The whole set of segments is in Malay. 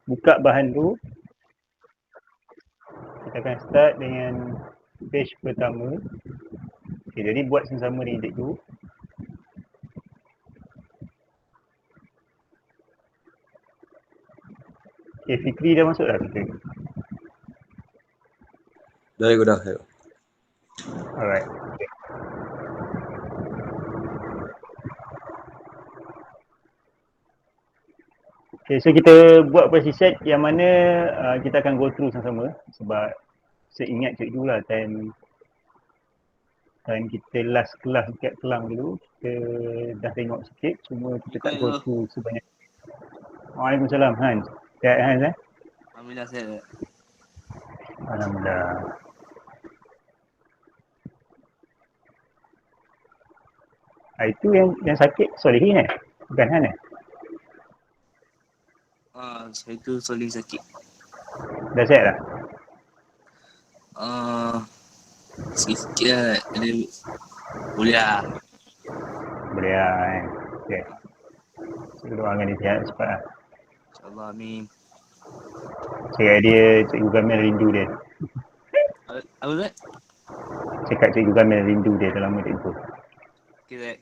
buka bahan tu. Kita akan start dengan page pertama. Okay, jadi buat sama-sama dengan cikgu. Okay, Fikri dah masuk dah Fikri? Dah ikut dah. Alright. Okay, so kita buat operasi set yang mana kita akan go through sama-sama sebab seingat cikgu lah time kita last kelas dekat Kelang dulu, kita dah tengok sikit, cuma kita tak go through sebanyak. Waalaikumsalam Hans. Sihat Hans eh? Alhamdulillah sihat. Alhamdulillah. Itu yang sakit Solihin eh? Bukan Han eh? Saya tu Solih sakit. Dah sihat dah? Sikit-sikit lah. Boleh lah. Boleh lah eh. Okay. Saya doakan dia sihat cepat lah. InsyaAllah, amin. Cakap dia, Cikgu Kamil rindu dia. Apa Zat? Cakap Cikgu Kamil rindu dia, dah lama tak jumpa. Okay Zat.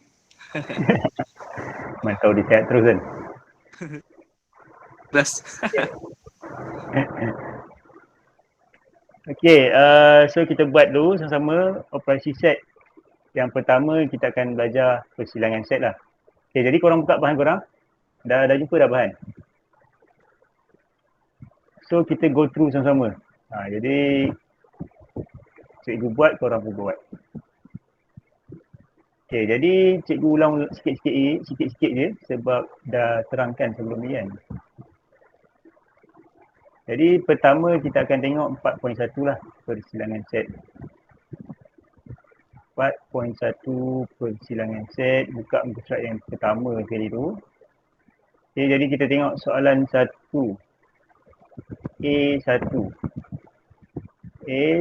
Mantau dia sihat terus kan? Plus. Okay, so kita buat dulu sama-sama operasi set. Yang pertama kita akan belajar persilangan set lah. Okay, jadi korang buka bahan korang. Dah jumpa dah bahan? So kita go through sama-sama. Jadi cikgu buat, korang pun buat. Okay, jadi cikgu ulang sikit-sikit je sebab dah terangkan sebelum ni kan. Jadi pertama kita akan tengok 4.1 lah persilangan set. 4.1 persilangan set, buka muka surat yang pertama sekali tu. Okay, jadi kita tengok soalan 1. A1.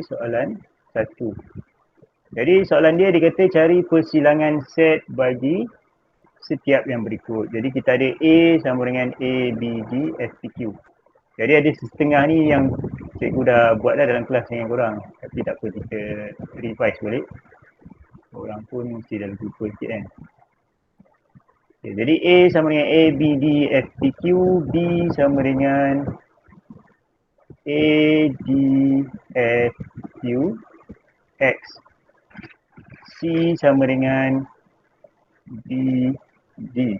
Soalan 1. Jadi soalan dia kata cari persilangan set bagi setiap yang berikut. Jadi kita ada A sama dengan A, B, D, F, P, Q. Jadi ada setengah ni yang cikgu dah buat dah dalam kelas dengan korang. Tapi tak apa, kita revise balik. Korang pun mesti dah lupa sikit kan. Okay, jadi A sama dengan A, B, D, F, P, Q. B sama dengan A, D, F, Q, X. C sama dengan B, D.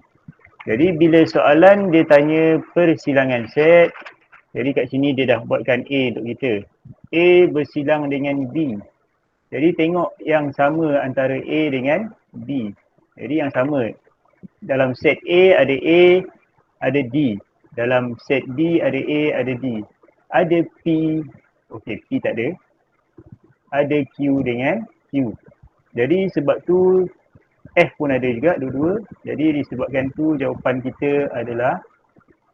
Jadi bila soalan dia tanya persilangan set, jadi kat sini dia dah buatkan A untuk kita. A bersilang dengan B. Jadi tengok yang sama antara A dengan B. Jadi yang sama. Dalam set A, ada D. Dalam set B ada A, ada D. Ada P, okey P tak ada. Ada Q dengan Q. Jadi sebab tu F pun ada juga dua-dua. Jadi disebabkan tu jawapan kita adalah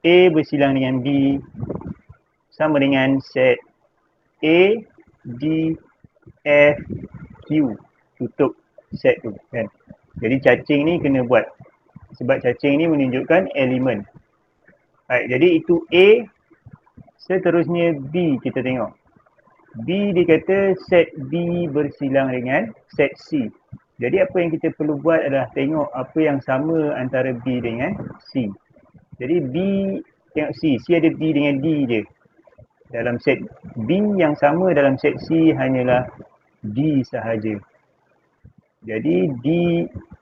A bersilang dengan B sama dengan set A, D, F, Q. Tutup set tu kan. Jadi cacing ni kena buat. Sebab cacing ni menunjukkan elemen. Baik, jadi itu A. Seterusnya B kita tengok. B dia kata set B bersilang dengan set C. Jadi apa yang kita perlu buat adalah tengok apa yang sama antara B dengan C. Jadi B tengok C. C ada B dengan D je. Dalam set B yang sama dalam set C hanyalah D sahaja. Jadi D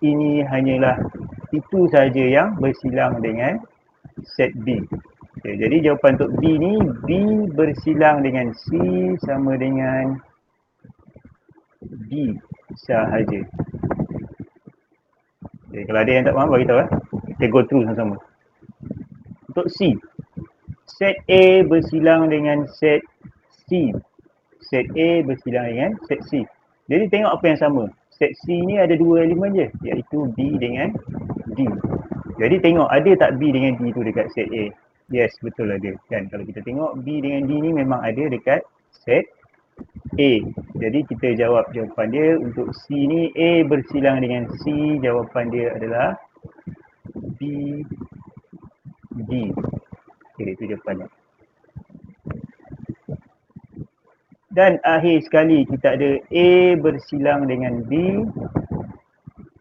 ini hanyalah itu sahaja yang bersilang dengan set B. Okay, jadi jawapan untuk B ni, B bersilang dengan C sama dengan D sahaja. Okay, kalau ada yang tak faham, bagi tahu kita go through sama-sama. Untuk C, set A bersilang dengan set C. Set A bersilang dengan set C. Jadi tengok apa yang sama. Set C ni ada dua elemen je, iaitu B dengan D. Jadi tengok ada tak B dengan D tu dekat set A. Yes, betul ada. Kan kalau kita tengok B dengan D ni memang ada dekat set A. Jadi kita jawab jawapan dia untuk C ni, A bersilang dengan C, jawapan dia adalah B, D. Okay, itu jawapannya. Dan akhir sekali kita ada A bersilang dengan B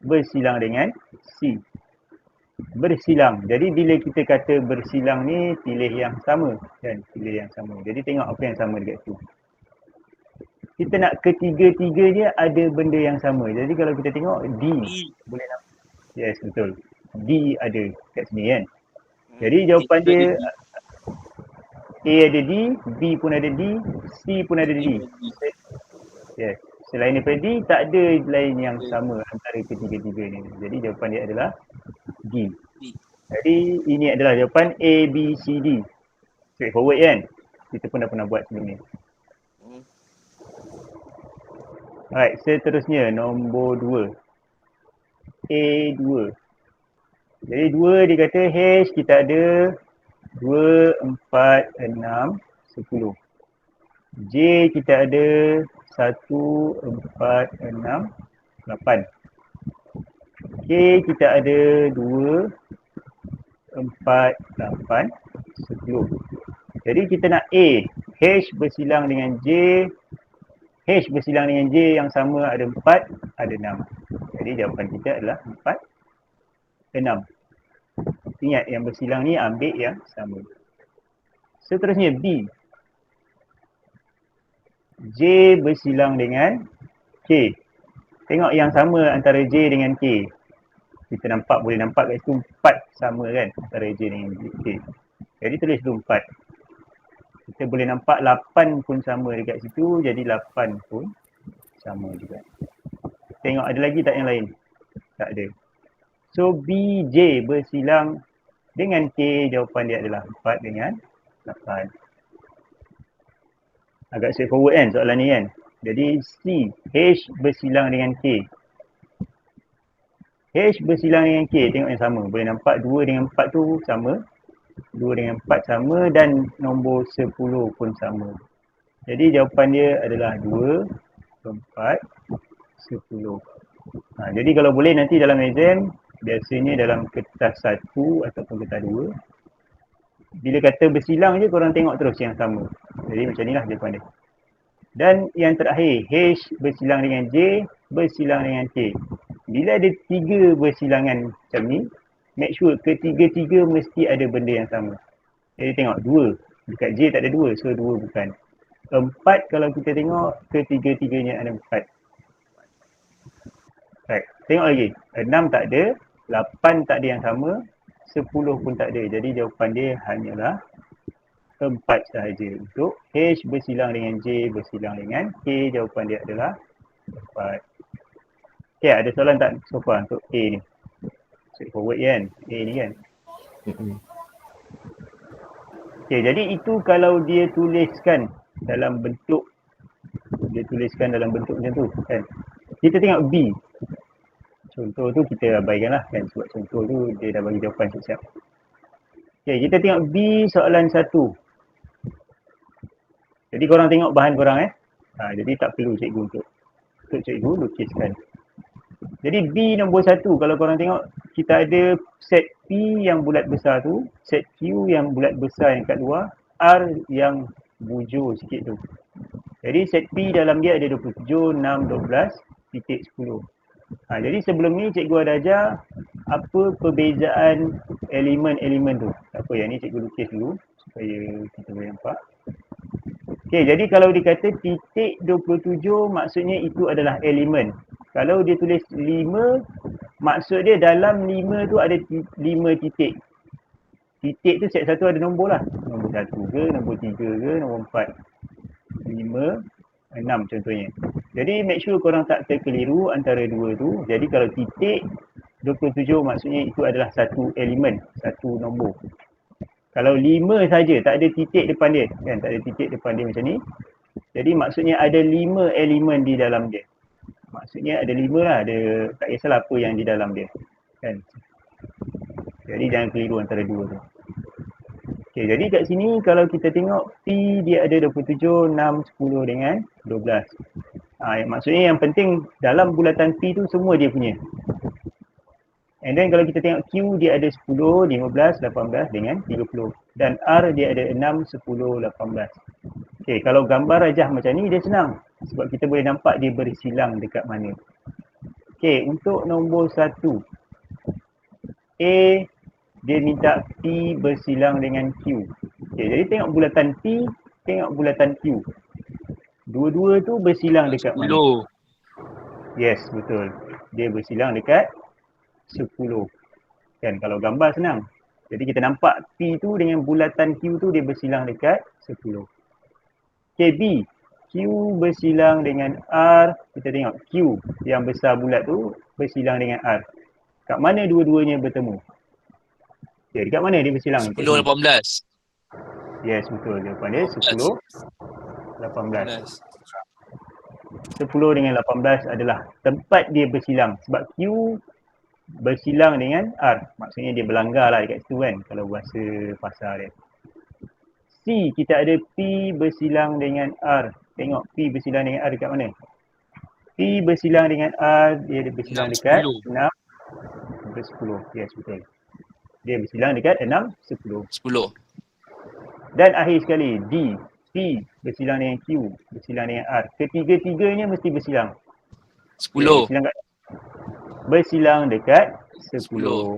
bersilang dengan C. Bersilang. Jadi bila kita kata bersilang ni, pilih yang sama kan, pilih yang sama. Jadi tengok apa yang sama dekat situ. Kita nak ketiga-tiga dia ada benda yang sama. Jadi kalau kita tengok D, boleh nampak. Yes, betul. D ada kat sini kan. Jadi jawapan dia A ada D, B pun ada D, C pun ada D. Yes. Selain daripada D, tak ada lain yang sama antara ketiga-tiga ni. Jadi jawapan dia adalah D. Jadi ini adalah jawapan A, B, C, D. Straightforward kan? Kita pun dah pernah buat sebelum ni. Alright, seterusnya nombor 2. A2. Jadi 2 dia kata hash kita ada 2, 4, 6, 10. J kita ada 1, 4, 6, 8. K kita ada 2, 4, 8, 10. Jadi kita nak A, H bersilang dengan J, H bersilang dengan J yang sama ada 4, ada 6. Jadi jawapan kita adalah 4, 6. Ingat yang bersilang ni ambil yang sama. Seterusnya B. J bersilang dengan K. Tengok yang sama antara J dengan K. Kita nampak, boleh nampak kat situ 4 sama kan antara J dengan K. Jadi tulis tu 4. Kita boleh nampak 8 pun sama dekat situ, jadi 8 pun sama juga. Tengok ada lagi tak yang lain? Tak ada. So BJ bersilang dengan K, jawapan dia adalah 4 dengan 8. Agak straightforward kan soalan ni kan? Jadi C, H bersilang dengan K. H bersilang dengan K, tengok yang sama. Boleh nampak 2 dengan 4 tu sama. 2 dengan 4 sama dan nombor 10 pun sama. Jadi jawapan dia adalah 2, 4, 10. Jadi kalau boleh nanti dalam exam, biasanya dalam kertas 1 ataupun kertas 2, bila kata bersilang je korang tengok terus yang sama. Jadi macam inilah jawapan dia. Dan yang terakhir, H bersilang dengan J, bersilang dengan K. Bila ada 3 bersilangan macam ni, make sure ketiga-tiga mesti ada benda yang sama. Jadi tengok 2, dekat J tak ada 2, so 2 bukan. 4 kalau kita tengok ketiga-tiganya ada 4. Right. Tengok lagi, 6 tak ada, 8 tak ada yang sama, 10 pun tak ada. Jadi jawapan dia hanyalah 4 sahaja. Untuk H bersilang dengan J bersilang dengan K, jawapan dia adalah 4. Okay, ada soalan tak so far untuk A ni? Straightforward kan? A ni kan? Okay, jadi itu kalau dia tuliskan dalam bentuk macam tu kan? Kita tengok B. Contoh tu kita abaikan lah kan, sebab contoh tu dia dah bagi jawapan siap-siap. Okay, kita tengok B soalan 1. Jadi korang tengok bahan korang jadi tak perlu cikgu untuk cikgu lukiskan. Jadi B nombor 1, kalau korang tengok kita ada set P yang bulat besar tu, set Q yang bulat besar yang kat luar, R yang bujur sikit tu. Jadi set P dalam dia ada 27, 6, 12, titik 10. Jadi sebelum ni cikgu ada ajar apa perbezaan elemen-elemen tu. Tak apa, yang ni cikgu lukis dulu supaya kita boleh nampak. Okey, jadi kalau dikata titik 27 maksudnya itu adalah elemen. Kalau dia tulis 5, maksud dia dalam 5 tu ada 5 titik. Titik tu set 1 ada nombor lah. Nombor 1 ke, nombor 3 ke, nombor 4. 5, 6 contohnya. Jadi make sure korang tak terkeliru antara dua tu. Jadi kalau titik 27 maksudnya itu adalah satu elemen, satu nombor. Kalau 5 saja tak ada titik depan dia, kan, tak ada titik depan dia macam ni. Jadi maksudnya ada 5 elemen di dalam dia. Maksudnya ada 5 lah, ada tak kisahlah apa yang di dalam dia. Kan. Jadi jangan keliru antara dua tu. Okey, jadi kat sini kalau kita tengok P dia ada 27, 6, 10 dengan 12. Maksudnya yang penting dalam bulatan P tu semua dia punya. And then kalau kita tengok Q dia ada 10, 15, 18 dengan 30. Dan R dia ada 6, 10, 18. Okay, kalau gambar rajah macam ni dia senang. Sebab kita boleh nampak dia bersilang dekat mana. Okay, untuk nombor 1. A, dia minta P bersilang dengan Q. Okay, jadi tengok bulatan P, tengok bulatan Q. Dua-dua tu bersilang dekat mana? 10. Yes, betul. Dia bersilang dekat 10. Kan, kalau gambar senang. Jadi kita nampak P tu dengan bulatan Q tu dia bersilang dekat 10. Okay, B. Q bersilang dengan R. Kita tengok Q yang besar bulat tu bersilang dengan R. Kat mana dua-duanya bertemu? Okay, dekat mana dia bersilang? 10, 18. Yes, betul. Jawapan dia 10, 18. 10 dengan 18 adalah tempat dia bersilang. Sebab Q bersilang dengan R. Maksudnya dia berlanggar lah dekat situ kan. Kalau bahasa pasar dia. C, kita ada P bersilang dengan R. Tengok P bersilang dengan R dekat mana? P bersilang dengan R, dia bersilang 6, dekat 10. 6 sampai 10. Yes, betul. Dia bersilang dekat 6, 10. 10. Dan akhir sekali, D. P bersilang dengan Q, bersilang dengan R. Ketiga-tiganya mesti bersilang. 10. Okay, bersilang dekat 10. 10.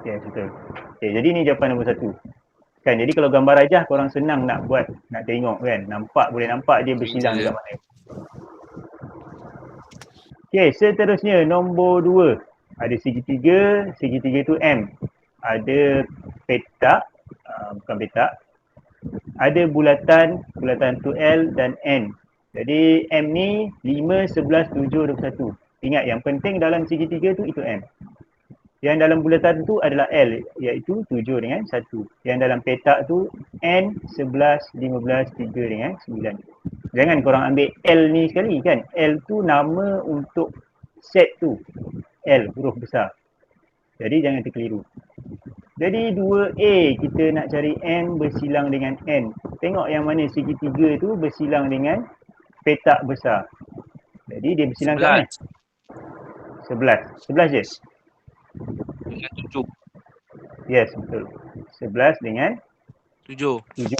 Yes, betul. Okay, jadi ni jawapan nombor 1. Kan, jadi kalau gambar rajah korang senang nak buat, nak tengok kan. Boleh nampak dia bersilang dekat mana. Okay, seterusnya nombor 2. Ada segitiga tu M. Ada petak, bukan petak. Ada bulatan tu L dan N. Jadi M ni 5, 11, 7, 21. Ingat yang penting dalam segitiga tu itu M. Yang dalam bulatan tu adalah L, iaitu 7 dengan 1. Yang dalam petak tu N, 11, 15, 3 dengan 9. Jangan korang ambil L ni sekali kan. L tu nama untuk set tu. L, huruf besar. Jadi jangan terkeliru. Jadi 2A, kita nak cari M bersilang dengan N. Tengok yang mana segitiga tu bersilang dengan petak besar. Jadi dia bersilang kat mana? 11. 11 je? Dengan 7. Yes, betul. 11 dengan 7. 7.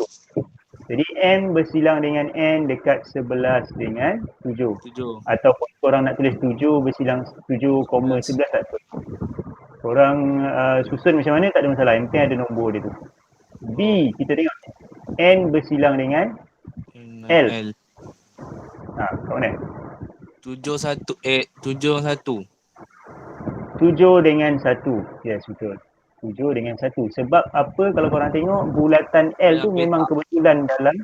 Jadi M bersilang dengan N dekat 11 dengan 7. 7. Ataupun korang nak tulis 7 bersilang 7,11 tak apa. Korang susun macam mana tak ada masalah. Yang penting ada nombor dia tu. B, kita tengok. N bersilang dengan L. Kat mana? 7, 1. 7 dengan 1. Yes, betul. 7 dengan 1. Sebab apa kalau korang tengok bulatan L tu memang kebetulan dalam,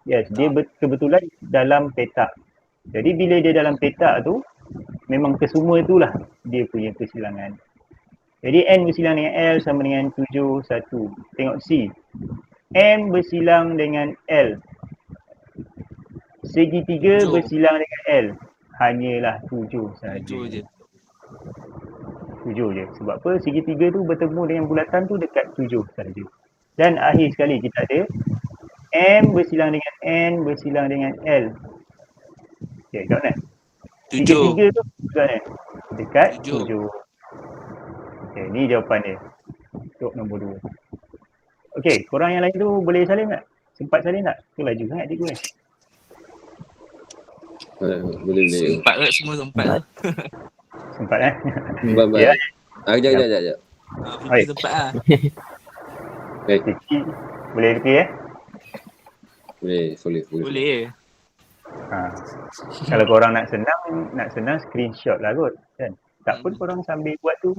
yes, dia kebetulan dalam petak. Jadi bila dia dalam petak tu, memang kesemua itulah dia punya persilangan. Jadi N bersilang dengan L sama dengan 7, 1. Tengok C. M bersilang dengan L. Segitiga 7. bersilang dengan L. Hanyalah 7 sahaja. 7 je. 7 je. Sebab apa? Segitiga tu bertemu dengan bulatan tu dekat 7 sahaja. Dan akhir sekali kita ada M bersilang dengan N bersilang dengan L. Okay, kat mana? 7. Segitiga tu kat mana? Dekat 7. 7. Okay, ni jawapan dia. Untuk nombor 2. Okay, korang yang lain tu boleh salin tak? Sempat salin tak? Tu laju sangat cikgu ni. Boleh. Sempat ke semua sempat. Sempat Baik. Ya. Sekejap. Fikir sempat lah. Boleh fikir ya? Boleh. Boleh. Kalau korang nak senang screenshot lah kot kan. Tak pun korang sambil buat tu.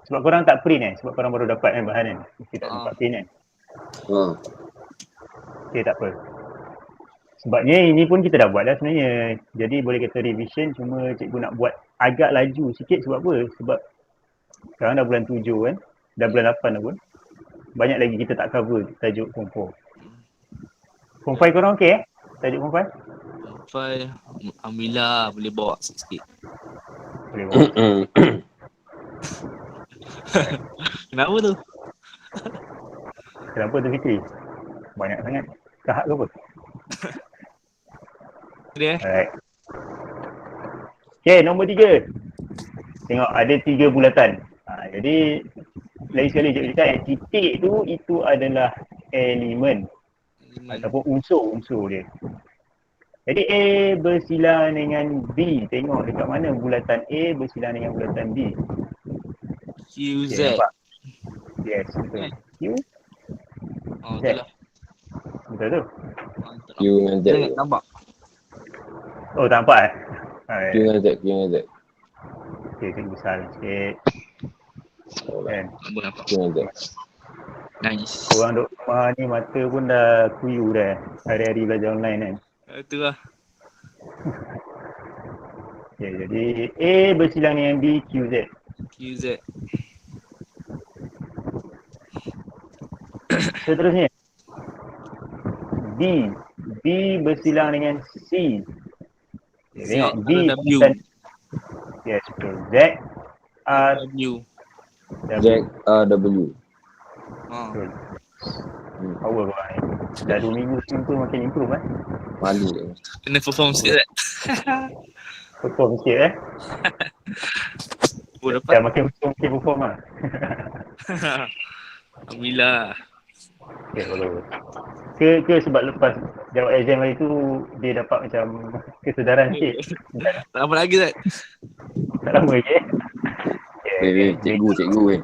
Sebab korang tak print sebab korang baru dapat kan bahan kan. Mesti tak sempat print kan. Okay, tak apa. Sebabnya ini pun kita dah buat dah sebenarnya. Jadi boleh kata revision, cuma cikgu nak buat agak laju sikit sebab apa? Sebab sekarang dah bulan 7 kan. Dah bulan 8 dah pun. Banyak lagi kita tak cover tajuk Form 4. Form 5 korang okey tajuk Form 5? Alhamdulillah boleh bawa sikit-sikit. Boleh bawa. Kenapa tu? Kenapa tu Fikri? Banyak sangat. Kahak ke apa? Dia Alright. Okay, nombor 3. Tengok ada 3 bulatan. Jadi lain sekali cikgu cakap titik tu itu adalah elemen. Elemen. ataupun unsur-unsur dia. Jadi A bersilang dengan B. Tengok dekat mana bulatan A bersilang dengan bulatan B. QZ. Okay, nampak? Yes, betul. Q, Oh, Z. betul lah. Betul tu? Oh, tak Q dengan Z. nampak. Nampak. Oh, tak nampak eh? Q dengan Z. Q dengan Z. Okay, kita besar sikit. Oh lah. Kan? Nampak. Q dengan Z. Nice. Korang duduk rumah ni mata pun dah kuyu dah. Hari-hari belajar online kan. Itu lah. Okay, jadi A bersilang dengan B, QZ. QZ. Seterusnya. B. B bersilang dengan C. Okay, Z tengok. B atau W. bulatan. Yes, betul. Z, R, W. Z, R, W. Ha. betul. Power korang ni. Dah 2 minggu stream tu makin improve eh. Malu je. Kena perform sikit. Perform sikit eh. Oh, Dah dapat. makin perform lah. Alhamdulillah. Okay, follow. Ke sebab lepas jawab exam hari tu dia dapat macam kesedaran sikit. Tak apa lagi, Zat. Tak lama lagi eh. Cikgu eh.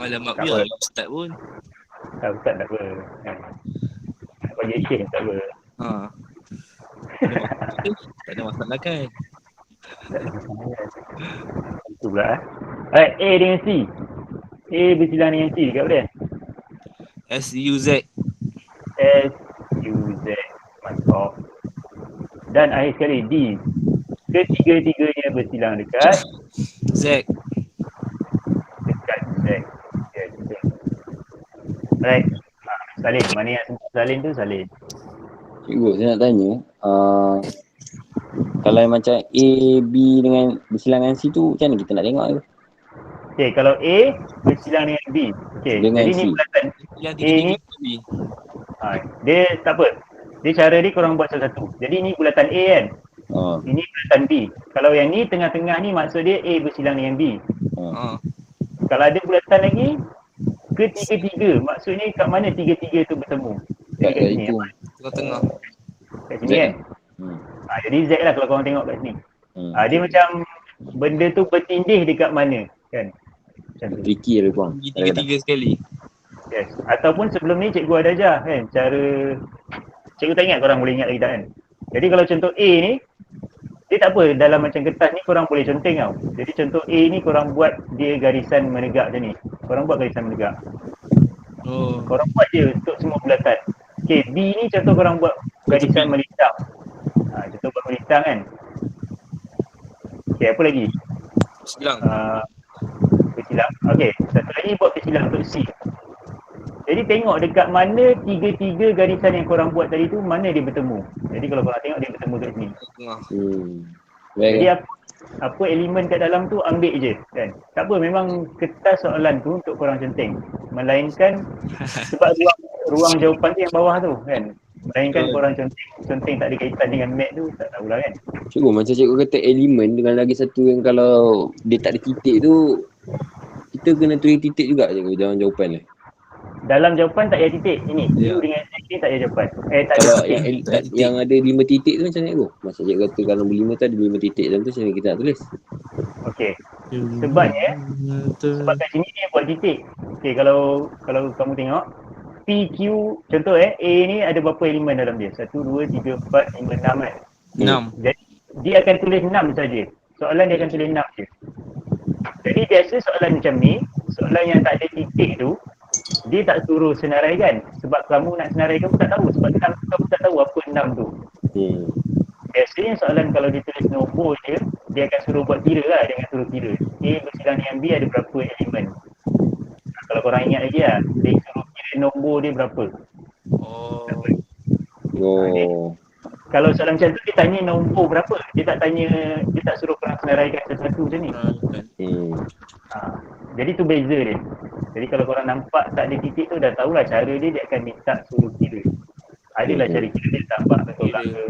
Alamak, Tak biar apa. start pun. Tak ustaz tak apa. Kan. Nak bagi action tak apa. Ha. Tak ada masalah kan? Itu pula eh. Alright, A dengan C. A bersilang dengan C dekat mana? SUZ. S, U, Z. Mantap. Dan akhir sekali D. Ketiga-tiganya bersilang dekat Z. Z. Yes, betul. Alright. Salin. Mana yang salin tu salin. Cikgu, saya nak tanya. Kalau yang macam A, B dengan bersilang dengan C tu, macam mana kita nak tengok tu? Okay, kalau A bersilang dengan B. Okay, Dengan jadi C. ni bulatan Yang A ni, tiga-tiga. dia tak apa. Dia cara dia korang buat satu-satu. Jadi ni bulatan A kan. Ini bulatan B. Kalau yang ni tengah-tengah ni maksud dia A bersilang dengan B. Ha. Kalau ada bulatan lagi, ketiga-tiga. Maksudnya kat mana tiga-tiga tu bertemu? Jadi kat sini. Itu. Tengah-tengah. Kat sini kan. Jadi Z lah kalau korang tengok kat sini. Dia macam benda tu bertindih dekat mana kan. Macam tu. Tricky lah korang. Tiga-tiga sekali. Yes. Ataupun sebelum ni cikgu ada ajar kan. Cara, cikgu tak ingat korang boleh ingat lagi tak kan. Jadi kalau contoh A ni, dia tak apa, dalam macam kertas ni korang boleh conteng tau. Jadi contoh A ni korang buat dia garisan menegak macam ni. Korang buat garisan menegak. Oh. Korang buat je untuk semua bulatan. Okay, B ni contoh korang buat garisan melintang. Contoh buat melintang kan. Okay, apa lagi? Silang. Kesilang. Okay, satu lagi buat kesilang untuk C. Jadi tengok dekat mana tiga-tiga garisan yang korang buat tadi tu, mana dia bertemu. Jadi kalau korang tengok dia bertemu kat sini. Tengah. Jadi apa elemen kat dalam tu ambil je kan. Tak apa, memang kertas soalan tu untuk korang conteng. Melainkan sebab ruang jawapan tu yang bawah tu kan. Melainkan korang conteng tak ada kaitan dengan mat tu, tak tahulah kan. Cikgu, macam cikgu kata elemen dengan lagi satu yang kalau dia tak ada titik tu, kita kena tulis titik juga cikgu dalam jawapan ni. Dalam jawapan tak payah titik. Ini Q dengan Z ni tak payah jawapan. Tak Kalau ada titik. yang ada 5 titik tu macam mana cikgu? Masa cikgu kata kalau nombor 5 tu ada 5 titik dalam tu, macam mana kita nak tulis? Okey. Sebabnya sebab kat sini dia buat titik. Okey, kalau kamu tengok PQ contoh A ni ada berapa elemen dalam dia? 1 2 3 4 5 6 kan. 6. Jadi dia akan tulis 6 saja. Soalan dia akan tulis 6 je. Jadi biasa soalan macam ni, soalan yang tak ada titik tu dia tak suruh senaraikan. Sebab kamu nak senaraikan kamu tak tahu. Sebab kamu tak tahu apa 6 tu. Biasanya soalan kalau dia tulis nombor je, dia akan suruh buat kira lah. Dia akan suruh kira. A bersilang dengan B ada berapa elemen. Kalau korang ingat lagi lah, dia suruh kira nombor dia berapa. Kalau soalan macam tu, dia tanya nombor berapa. Dia tak suruh korang senaraikan satu-satu macam ni. Jadi tu beza dia. Jadi kalau korang nampak tak ada titik tu, dah tahulah cara dia akan minta suruh kira. Adalah cara kira dia tambah ke tolak ke.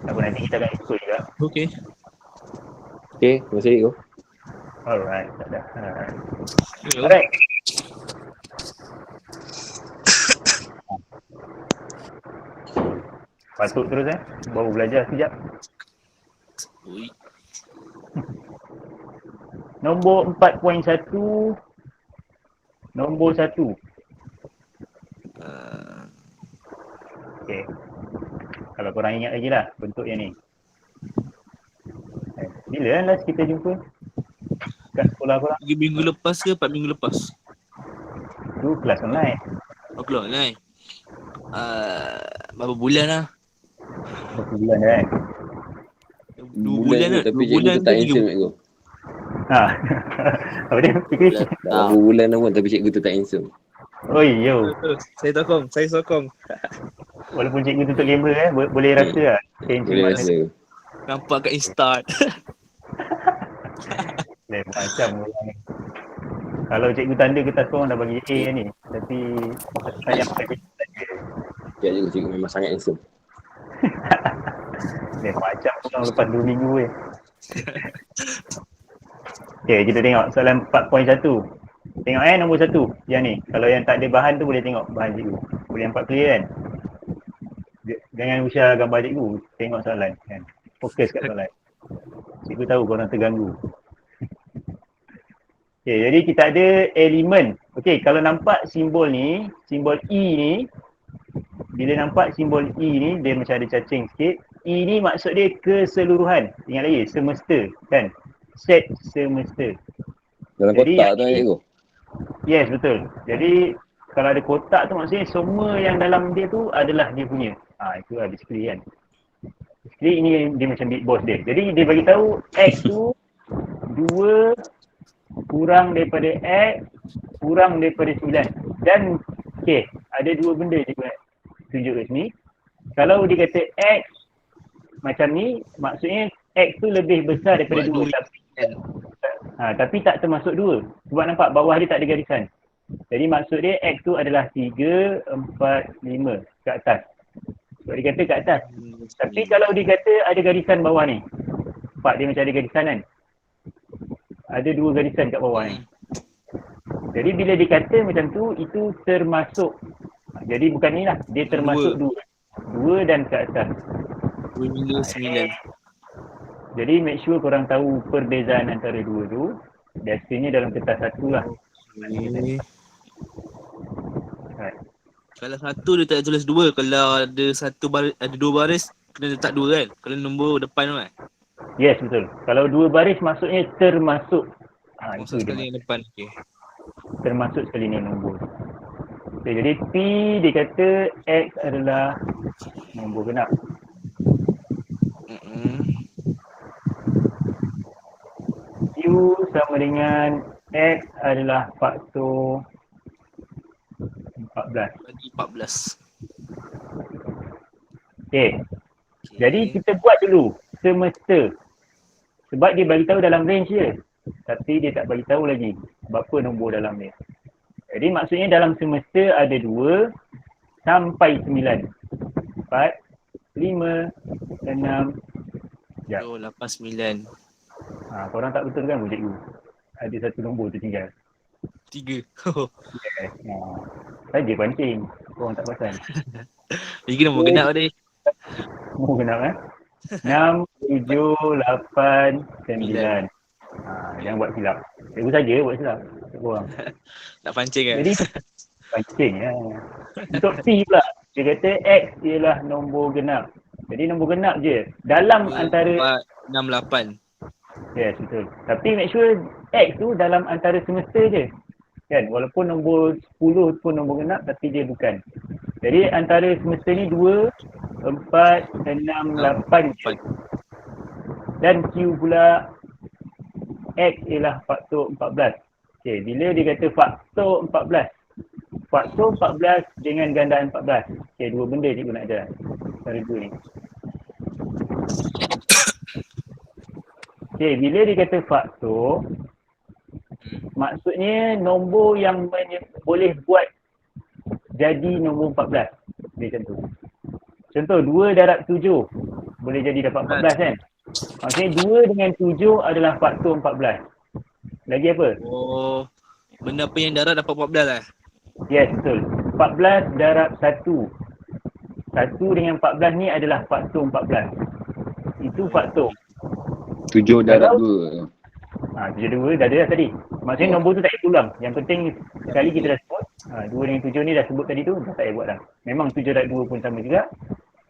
Apa nanti kita akan ikut juga. Okay. Terima kasih cikgu. Alright, tak ada. Alright. Patut terus baru belajar sekejap. Ui. Nombor 4.1, nombor 1. Okey. Kalau korang ingat lagi lah bentuk yang ni. Bila last kita jumpa? Kat sekolah korang? 3 minggu lepas ke 4 minggu lepas? Tu kelas online. Oh keluar lah berapa bulan lah? Berapa bulan dah kan? 2 bulan lah. Tapi 2 cikgu bulan tu tak ke 3 handsome cikgu. Ha. Apa dia? Fikir? Dah berapa bulan dah pun tapi cikgu tu tak handsome. Oi yo. Saya sokong. Walaupun cikgu tutup kamera boleh rasa lah. Boleh rasa. Nampak kat Insta. Lain macam orang ni. Kalau cikgu tanda kertas korang dah bagi A ni. Tapi sayang pakai tanda. Ya cikgu memang sangat handsome. Lain macam orang lepas 2 minggu weh. Okay, kita tengok soalan 4.1. Tengok nombor 1 yang ni. Kalau yang tak ada bahan tu boleh tengok bahan cikgu. Boleh nampak clear kan? Jangan usah gambar cikgu. Tengok soalan kan. Fokus kat soalan. Cikgu tahu korang terganggu. Okay, jadi kita ada elemen. Okay, kalau nampak simbol ni, simbol E ni, bila nampak simbol E ni, dia macam ada cacing sikit. E ni maksud dia keseluruhan. Ingat lagi, semesta kan? Set semesta. Dalam Jadi kotak tu cikgu. Yes, betul. Jadi kalau ada kotak tu maksudnya semua yang dalam dia tu adalah dia punya. Itu lah basically kan. Basically ini dia macam big boss dia. Jadi dia bagi tahu X tu 2 kurang daripada X kurang daripada 9. Dan okay, ada 2 benda je buat tunjuk kat sini. Kalau dia kata X macam ni, maksudnya X tu lebih besar daripada 2. Tapi tak termasuk 2. Sebab nampak bawah dia tak ada garisan. Jadi maksud dia X tu adalah 3, 4, 5 kat atas. Sebab dia kata kat atas. Tapi kalau dia kata ada garisan bawah ni. Nampak dia macam ada garisan kan? Ada 2 garisan kat bawah ni. Jadi bila dia kata macam tu, itu termasuk. Jadi bukan ni lah. Dia termasuk 2 dan kat atas. 2 hingga 9. Jadi make sure korang tahu perbezaan antara 2 tu. Biasanya dalam kertas 1 lah. Right. Kalau 1 dia tak tulis 2. Kalau ada 2 baris, kena letak 2 kan? Kalau nombor depan tu kan? Yes, betul. Kalau 2 baris maksudnya termasuk. Masuk sekali yang depan. Okay. Termasuk sekali ni nombor. Okay, jadi P dia kata X adalah nombor genap. Q sama dengan X adalah faktor 14. Bagi 14. Okay. Jadi kita buat dulu semesta. Sebab dia bagi tahu dalam range je. Tapi dia tak bagi tahu lagi berapa nombor dalam dia. Jadi maksudnya dalam semesta ada 2 sampai 9. 4, 5, 6. Sekejap. 8, 9. Korang tak betul kan bu cikgu? Ada satu nombor tu tinggal. 3. Yes. Saja pancing. Korang tak perasan. Lagi nombor genap tadi. Nombor genap 6, 7, 8, 9. Jangan buat silap. Cikgu saja buat silap. Korang. Tak pancing kan? Jadi pancing ya. Untuk P pula. Dia kata X ialah nombor genap. Jadi nombor genap je. Dalam 2, antara 4, 6, 8. Yes, betul. Tapi make sure X tu dalam antara semesta je. Kan? Walaupun nombor 10 pun nombor genap tapi dia bukan. Jadi antara semesta ni 2, 4, 6, 8 je. Dan Q pula X ialah faktor 14. Okay, bila dia kata faktor 14. Faktor 14 dengan gandaan 14. Okay, 2 benda cikgu nak ajar. Antara 2 ni. Okay, bila dia kata faktor, maksudnya nombor yang boleh buat jadi nombor 14. Dia macam tu. Contoh 2 darab 7 boleh jadi dapat 14 kan? Maksudnya 2 dengan 7 adalah faktor 14. Lagi apa? Oh, benda apa yang darab dapat 14 lah? Yes, betul. 14 darab 1 1 dengan 14 ni adalah faktor 14. Itu faktor. 7 darab Kalau 2. 72 dah ada dah tadi. Maksudnya nombor tu tak payah ulang. Yang penting sekali kita dah sebut. 2 dengan 7 ni dah sebut tadi tu, dah tak payah buat dah. Memang 7 darab 2 pun sama juga.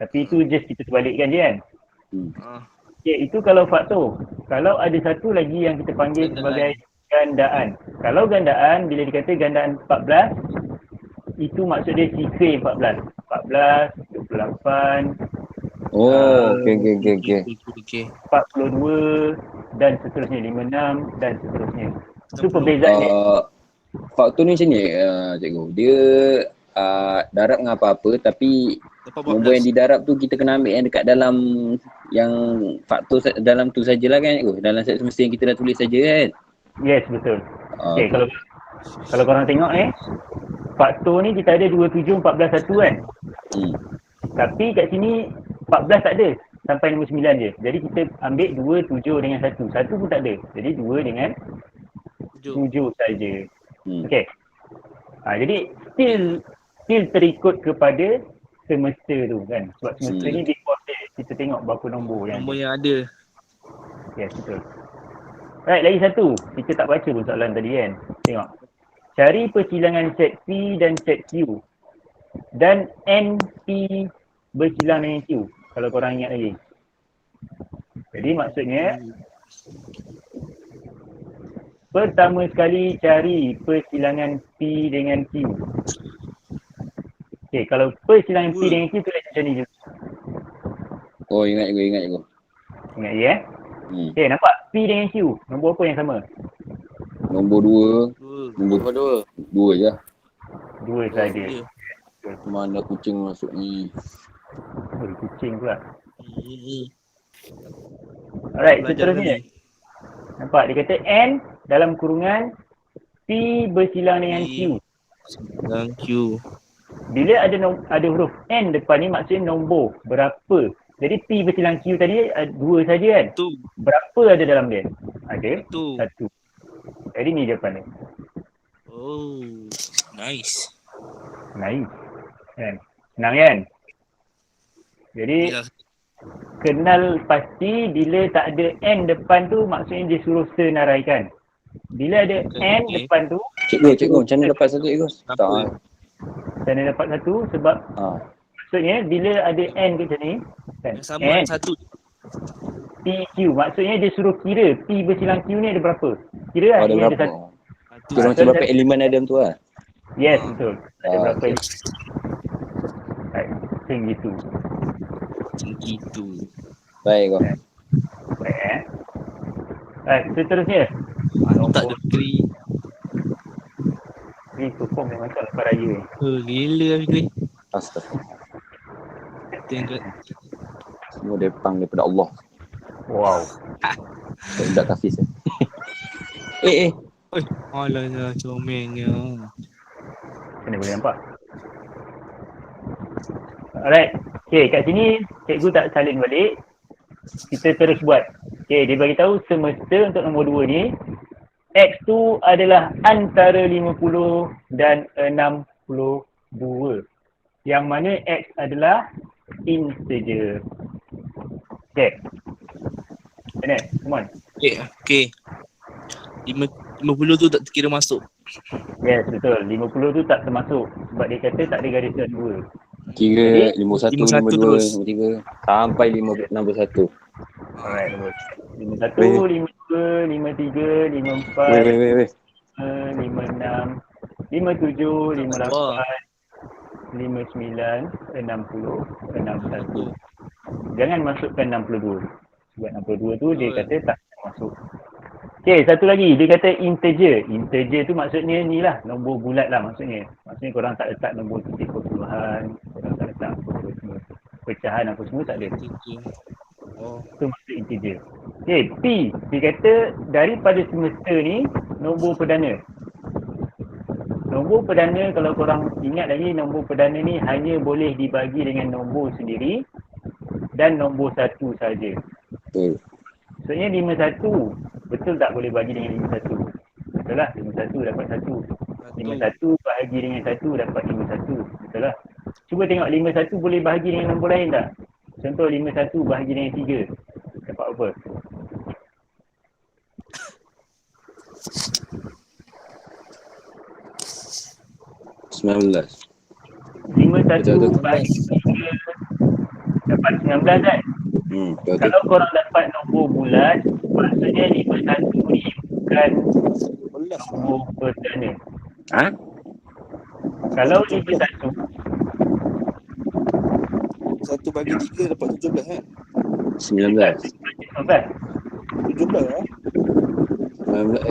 Tapi itu just kita terbalikkan je kan. Okay, itu kalau faktor. Kalau ada satu lagi yang kita panggil Gandaan. sebagai gandaan. Kalau gandaan, bila dikata gandaan 14, itu maksud dia sifir 14. 14, 28, Okey. 42 dan seterusnya, 56 dan seterusnya. Itu perbezaan dia. Faktor ni macam ni, cikgu. Dia darab dengan apa-apa tapi Dapat nombor yang 14. didarab tu kita kena ambil yang dekat dalam yang faktor dalam tu sajalah kan cikgu. Dalam set semesta yang kita dah tulis saja kan. Yes, betul. Okay, kalau korang tengok faktor ni kita ada 27, 14, 1 kan. Tapi kat sini 14 tak ada. Sampai nombor 9 je. Jadi kita ambil 2, 7 dengan 1. 1 pun tak ada. Jadi 2 dengan 7 saja. Okay. Jadi still terikut kepada semesta tu kan. Sebab semesta ni big boss dia. Kita tengok berapa nombor yang Nombor yang ada. Yes, betul. Right, lagi satu. Kita tak baca pun soalan tadi kan. Tengok. Cari persilangan set P dan set Q. Dan NP bersilang dengan Q. Kalau korang ingat lagi. Jadi maksudnya, pertama sekali cari persilangan P dengan Q. Okay, kalau persilangan P dengan Q tulis macam ni je. Oh, ingat cikgu. Ingat je Okay, nampak? P dengan Q. Nombor apa yang sama? Nombor 2. Nombor 2 je. 2 saja. Mana kucing masuk ni? Kucing pula. Alright, seterusnya. Nampak? Dia kata N dalam kurungan P bersilang dengan Q. Dan Q. Bila ada huruf N depan ni maksudnya nombor berapa. Jadi P bersilang Q tadi 2 saja kan? Berapa ada dalam dia? Ada 1. Jadi ni jawapan dia. Oh, nice. Kan? Senang kan? Jadi kenal pasti bila tak ada N depan tu maksudnya dia suruh senaraikan. Bila ada N depan tu, Cikgu, macam mana dapat satu cikgu? Tak. Macam mana dapat satu sebab maksudnya bila ada N kat sini kan? Sama N satu. PQ maksudnya dia suruh kira P bersilang Q ni ada berapa. Kira lah Ada ni berapa? ada satu. Kira macam berapa elemen ada dalam tu lah. Yes, betul. Ada berapa Okay. elemen. Macam gitu. Baik kau. Baik seterusnya. Tak ada free. Ni perform memang tak lepas raya ni. Gila Fikri. Astagfirullah. Tengok. Semua depang daripada Allah. Wow. Tak kafis. Oi, alah comelnya. Mana boleh nampak? Alright. Okay, kat sini cikgu tak salin balik. Kita terus buat. Okay, dia bagi tahu semesta untuk nombor 2 ni. X tu adalah antara 50 dan 62. Yang mana X adalah integer. Okay. Mana? Come on. Okay. 50 tu tak kira masuk. Yes, betul. 50 tu tak termasuk. Sebab dia kata tak ada garisan 2. Kira 51, 51 52, terus. 53 sampai 61. Alright, 51, 52, 53, 54, Weh. 56, 57, 58, 59, 60, 61. Jangan masukkan 62. Sebab 62 tu dia kata tak masuk. Okay, satu lagi. Dia kata integer. Integer tu maksudnya ni lah. Nombor bulat lah maksudnya. Maksudnya korang tak letak nombor titik perpuluhan. Korang tak letak apa semua. Pecahan apa semua tak ada. Itu maksud integer. Okay, P. Dia kata daripada semesta ni nombor perdana. Nombor perdana kalau korang ingat lagi nombor perdana ni hanya boleh dibagi dengan nombor sendiri dan nombor 1 saja. Maksudnya 51. Betul tak boleh bagi dengan 51? Betul lah. 51 dapat 1. 51 bahagi dengan 1 dapat 51. Betul lah. Cuba tengok 51 boleh bahagi dengan nombor lain tak? Contoh 51 bahagi dengan 3. Dapat apa? 19. 51 bahagi 3 dapat 19 kan? Betul. Kalau korang dapat nombor bulat, maksudnya 51 ni bukan nombor perdana. Ha? Kalau 51, 1 bagi 3 dapat 17 kan? 19. 19. 17 lah.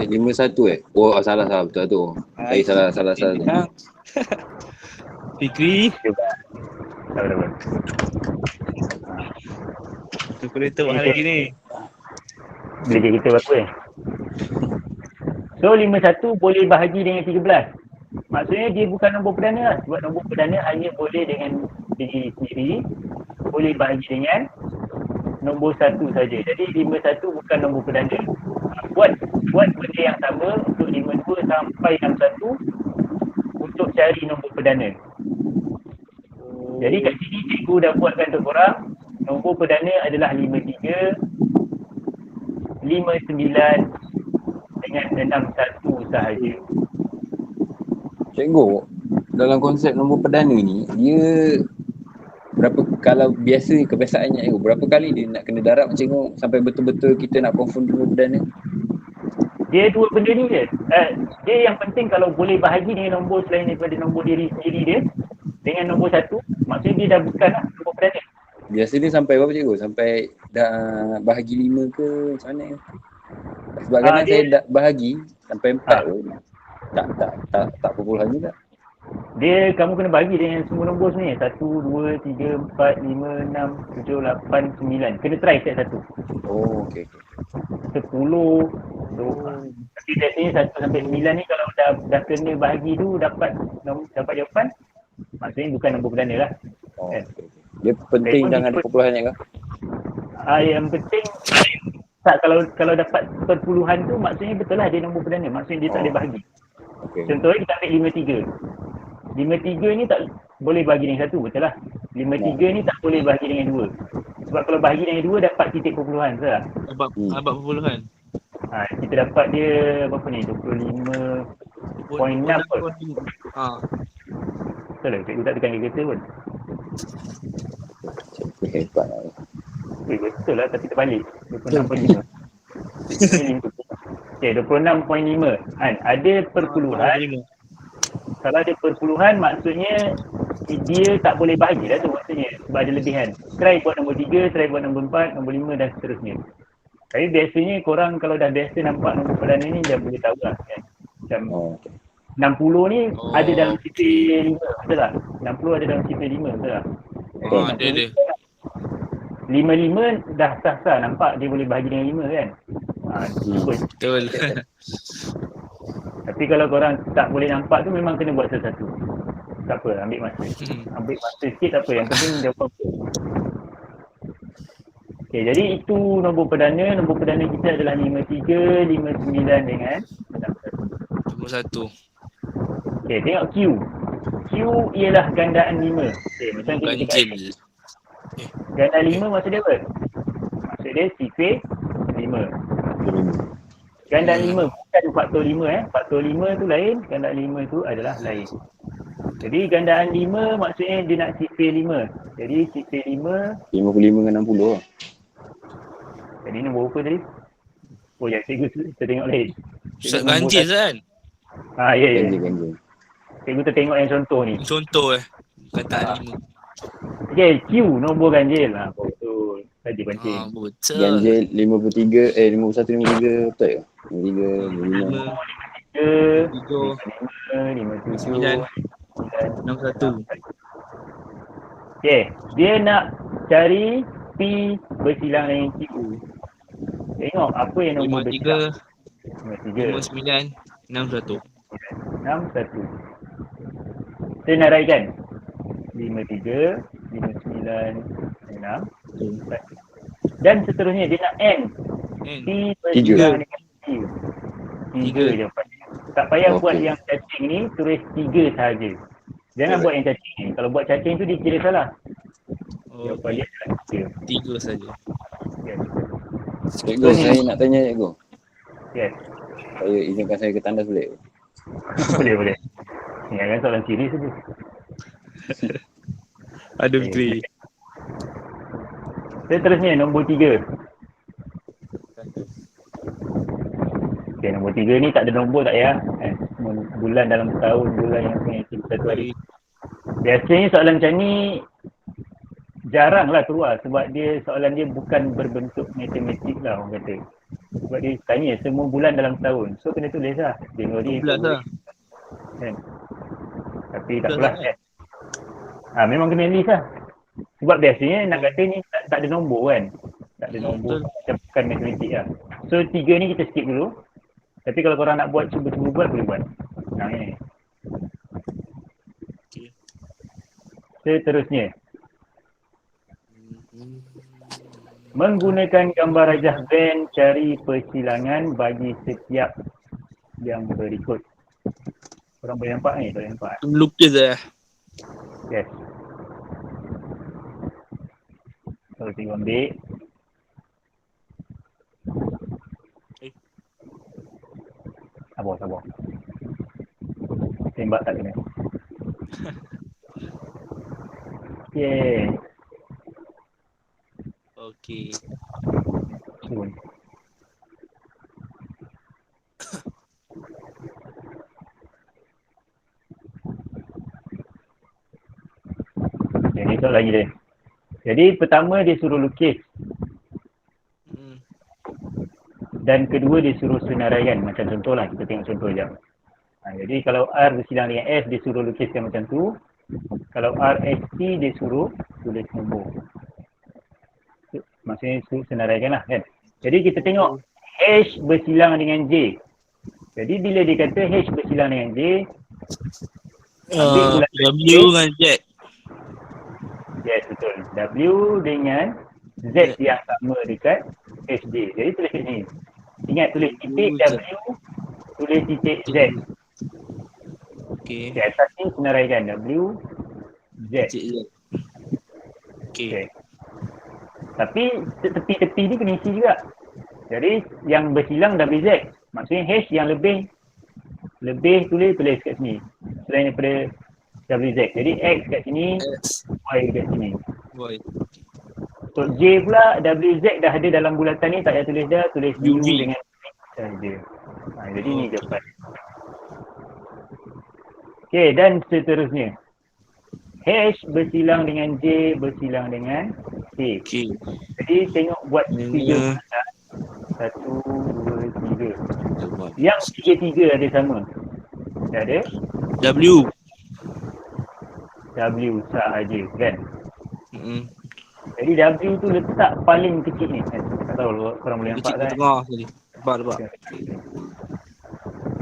51 Oh, salah betul tu. Saya salah ni. Fikri, Cuba. Tak apa. kalkulator buat hari ni. Belajar kita berapa ni? So 51 boleh bahagi dengan 13. Maksudnya dia bukan nombor perdana lah. Sebab nombor perdana hanya boleh dengan diri sendiri. Boleh bahagi dengan nombor 1 saja. Jadi 51 bukan nombor perdana. Buat benda yang sama untuk 52 sampai 61 untuk cari nombor perdana. Jadi kat sini cikgu dah buatkan untuk korang. Nombor perdana adalah 53, 59 dengan 61 sahaja. Cikgu, dalam konsep nombor perdana ni, dia kalau biasa kebiasaannya cikgu, berapa kali dia nak kena darab cikgu sampai betul-betul kita nak confirm nombor perdana? Dia dua benda ni je. Dia yang penting kalau boleh bahagi dengan nombor selain daripada nombor diri sendiri dia dengan nombor 1, maksudnya dia dah bukan lah nombor perdana. Biasa dia sampai berapa cikgu? Sampai dah bahagi 5 ke macam mana? Sebab kadang saya dah bahagi sampai 4 pun tak perpuluhan juga. Dia kamu kena bahagi dengan semua nombor sebenarnya. 1, 2, 3, 4, 5, 6, 7, 8, 9. Kena try set 1. Oh, okey. 10, 20. Tapi biasanya 1 sampai 9 ni kalau dah kena bahagi tu dapat jawapan, maksudnya bukan nombor perdana lah. Oh, okay. Dia penting jangan ada perpuluhan ke? Yang penting tak, kalau dapat perpuluhan tu maksudnya betul lah dia nombor perdana. Maksudnya dia tak boleh bahagi. Okay. Contohnya kita ambil 53 ni tak boleh bahagi dengan 1, betul lah. 53 ni tak boleh bahagi dengan 2. Sebab kalau bahagi dengan 2 dapat titik perpuluhan, betul tak? Dapat perpuluhan. Kita dapat dia berapa ni? 25.6 kot. Betul lah, cikgu tak tekan kereta pun. Hebat lah. Betul lah, tapi terbalik. 26.5. Okay, 26.5 kan? Ada perpuluhan. Kalau ada perpuluhan maksudnya dia tak boleh bahagi lah tu maksudnya. Sebab ada lebihan. Try buat nombor 3, try buat nombor 4, nombor 5 dan seterusnya. Tapi biasanya korang kalau dah biasa nampak nombor perdana ni dah boleh tahu lah kan. Macam 60 ni ada dalam sifir 5, betul tak? 60 ada dalam sifir 5, betul tak? Ada. 55 dah sah-sah nampak dia boleh bahagi dengan 5 kan? Cuba. Betul. Tapi kalau korang tak boleh nampak tu memang kena buat satu-satu. Tak apa, ambil masa. Ambil masa sikit tak apa, yang penting jawapan apa. Okay, jadi itu nombor perdana. Nombor perdana kita adalah 53, 59 dengan 61. Nombor 1. Okay, tengok Q. Q ialah gandaan 5. Okay, macam kita Ganjil. Gandaan 5 maksud dia apa? Maksud dia sifir 5. Gandaan 5 bukan faktor 5 Faktor 5 tu lain, gandaan 5 tu adalah lain. Jadi gandaan 5 maksudnya dia nak sifir 5. Jadi sifir 5 55 dengan 60 lah. Jadi nombor apa tadi? Oh ya, cikgu kita tengok lain. Ustaz ganjil kan? Ya. Ganjil. Cikgu tengok yang contoh ni. Contoh kataan 5. Okay, Q nombor ganjil. Betul. Tadi pancing. Betul. Ganjil 51, 53 betul ke? 53, 55. 61. Okay, dia nak cari P bersilang dengan Q. Tengok apa yang nombor bersilang. 53, 59, 61. 61. Kita nak raikan 53, 59, 61. Dan seterusnya dia nak N. P bersilang dengan Q. 3 jawapan. Tak payah buat yang cacing ni, tulis 3 sahaja. Jangan buat yang cacing ni. Kalau buat cacing tu dia kira salah. Okay. Jawapan dia adalah 3. 3 saja. Yes. Cikgu, saya nak tanya cikgu. Yes. Saya izinkan saya ke tandas boleh? Boleh. Ingatkan soalan serius saja. Ada Fikri. Seterusnya nombor 3. Okay, nombor 3 ni tak ada nombor tak ya. Bulan dalam tahun, bulan yang punya satu hari. Biasanya soalan macam ni jaranglah keluar sebab dia soalan dia bukan berbentuk matematik lah orang kata. Sebab dia tanya semua bulan dalam tahun. So kena tulis lah. Januari, 12 lah. kan. Tapi tak apalah kan. Memang kena list lah. Sebab biasanya nak kata ni tak ada nombor kan. Tak ada nombor. Macam bukan matematik lah. So 3 ni kita skip dulu. Tapi kalau korang nak buat, cuba buat, boleh buat. Ni. Okay. Seterusnya. Menggunakan gambar rajah Venn cari persilangan bagi setiap yang berikut. Korang boleh nampak ni? Boleh nampak? Lukis dah. Yes. So, cikgu ambil. Sabar. Tembak tak kena. Okay. Okay. Turun. Okay, ni soal lagi dia. Jadi pertama dia suruh lukis. Dan kedua dia suruh senaraikan. Macam contoh lah, kita tengok contoh sekejap. Jadi kalau R bersilang dengan S, dia suruh lukiskan macam tu. Kalau RST, dia suruh tulis nombor. Maksudnya suruh senaraikan lah kan. Jadi kita tengok H bersilang dengan J. Jadi bila dia kata H bersilang dengan J, ambil bulan W dengan Z. Yes, betul. W dengan Z yang sama dekat HJ. Jadi tulis kat sini. Ingat tulis titik W, tulis titik Z. Okay. Okay, atas ni senaraikan W, Z. Okay. Tapi tepi-tepi ni kena isi juga. Jadi yang bersilang WZ. Maksudnya H yang lebih tulis kat sini. Selain daripada WZ. Jadi X kat sini, Y kat sini. Untuk J pula, WZ dah ada dalam bulatan ni, tak payah tulis dah. Tulis U dengan X saja. Jadi ni jawapan. Okay, dan seterusnya. H bersilang dengan J bersilang dengan K. Jadi tengok buat 3 bulatan. 1, 2, 3. Yang 3 ada sama. Dah ada? W sahaja kan? Jadi W tu letak paling kecil ni. Tak tahu korang boleh nampak kan? Tengah tadi. Nampak.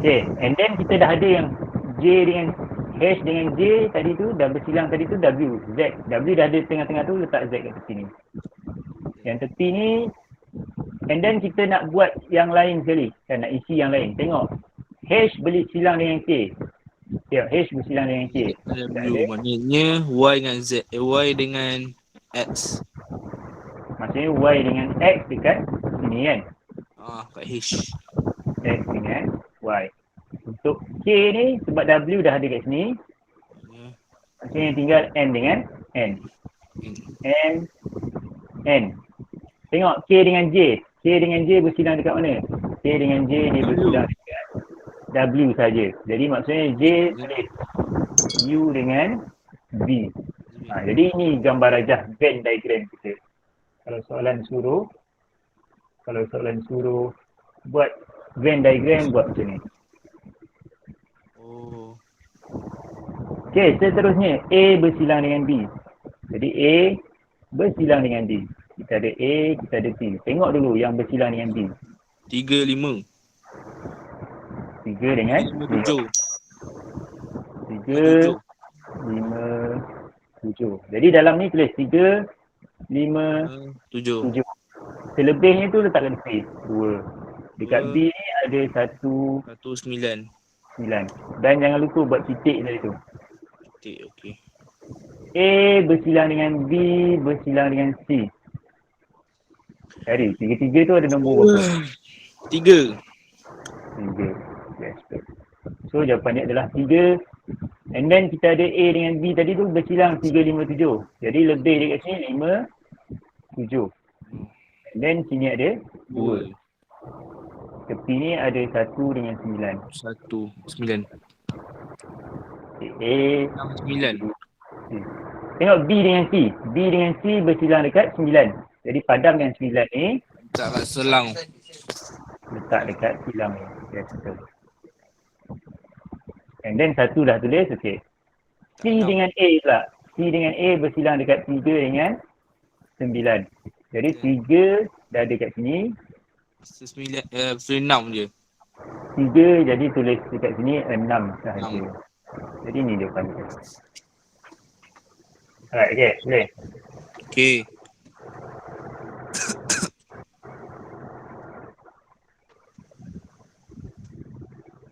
Okay, and then kita dah ada yang J dengan H dengan J tadi tu, dah bersilang tadi tu W, Z. W dah ada tengah-tengah tu, letak Z kat tepi ni. Yang tepi ni, and then kita nak buat yang lain sekali. Kan, nak isi yang lain. Tengok. H bersilang dengan K. Ya, H bersilang dengan K. W maknanya Y dengan Z. Y dengan X. Maksudnya Y dengan X dekat sini kan? Kat H. X dengan Y. Untuk K ni, sebab W dah ada kat sini. Maksudnya tinggal N dengan N. N. Tengok K dengan J. K dengan J bersilang dekat mana? K dengan J dia bersilang dekat W saja. Jadi maksudnya J tulis U dengan V. Jadi ini gambar rajah Venn diagram kita. Kalau soalan suruh buat Venn diagram, buat macam ni. Okey, seterusnya A bersilang dengan B. Jadi A bersilang dengan B. Kita ada A, kita ada B. Tengok dulu yang bersilang dengan B. 3, 5. 3 dengan 7. 3, 5, 7. Jadi dalam ni tulis 3, 5, 7. Selebihnya tu letak kat tepi. 2. Dekat B ni ada 1, 9. 9. Dan jangan lupa buat titik tadi tu. Titik, okey. A bersilang dengan B bersilang dengan C. Cari, tiga-tiga tu ada nombor berapa? 3. 3. Yes, betul. So jawapan dia adalah 3. And then kita ada A dengan B tadi tu bersilang 3, 5, 7. Jadi lebih dekat sini 5, 7. And then sini ada 2. 2. Tepi ni ada 1 dengan 9. 1. 9. Okay, A. 9. Tengok B dengan C. B dengan C bersilang dekat 9. Jadi padam yang 9 ni Tak kat selang. letak dekat silang ni. Yes, betul. And then satu dah tulis, okey. C dengan A pula. C dengan A bersilang dekat 3 dengan 9. Jadi 3 dah ada kat sini. 9, 6 je. 3 jadi tulis dekat sini 6 sahaja. Jadi ni jawapan dia. Alright, okey. Boleh. Okey.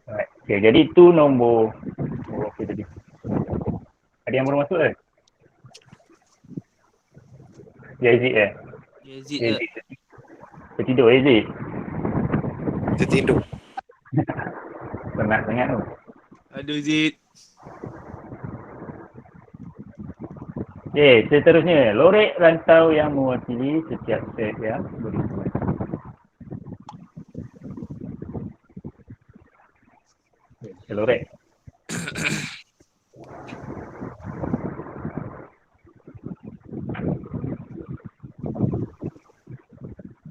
Alright. Okay, jadi tu nombor apa tadi? Ada yang baru masuk ke? Yazid eh? Yazid Yazid. Tertidur Yazid. Tertidur. Penat sangat tu. Aduh Zid. Okay, seterusnya. Lorek rantau yang mewakili setiap set yang berhubungan. Okay, lorek.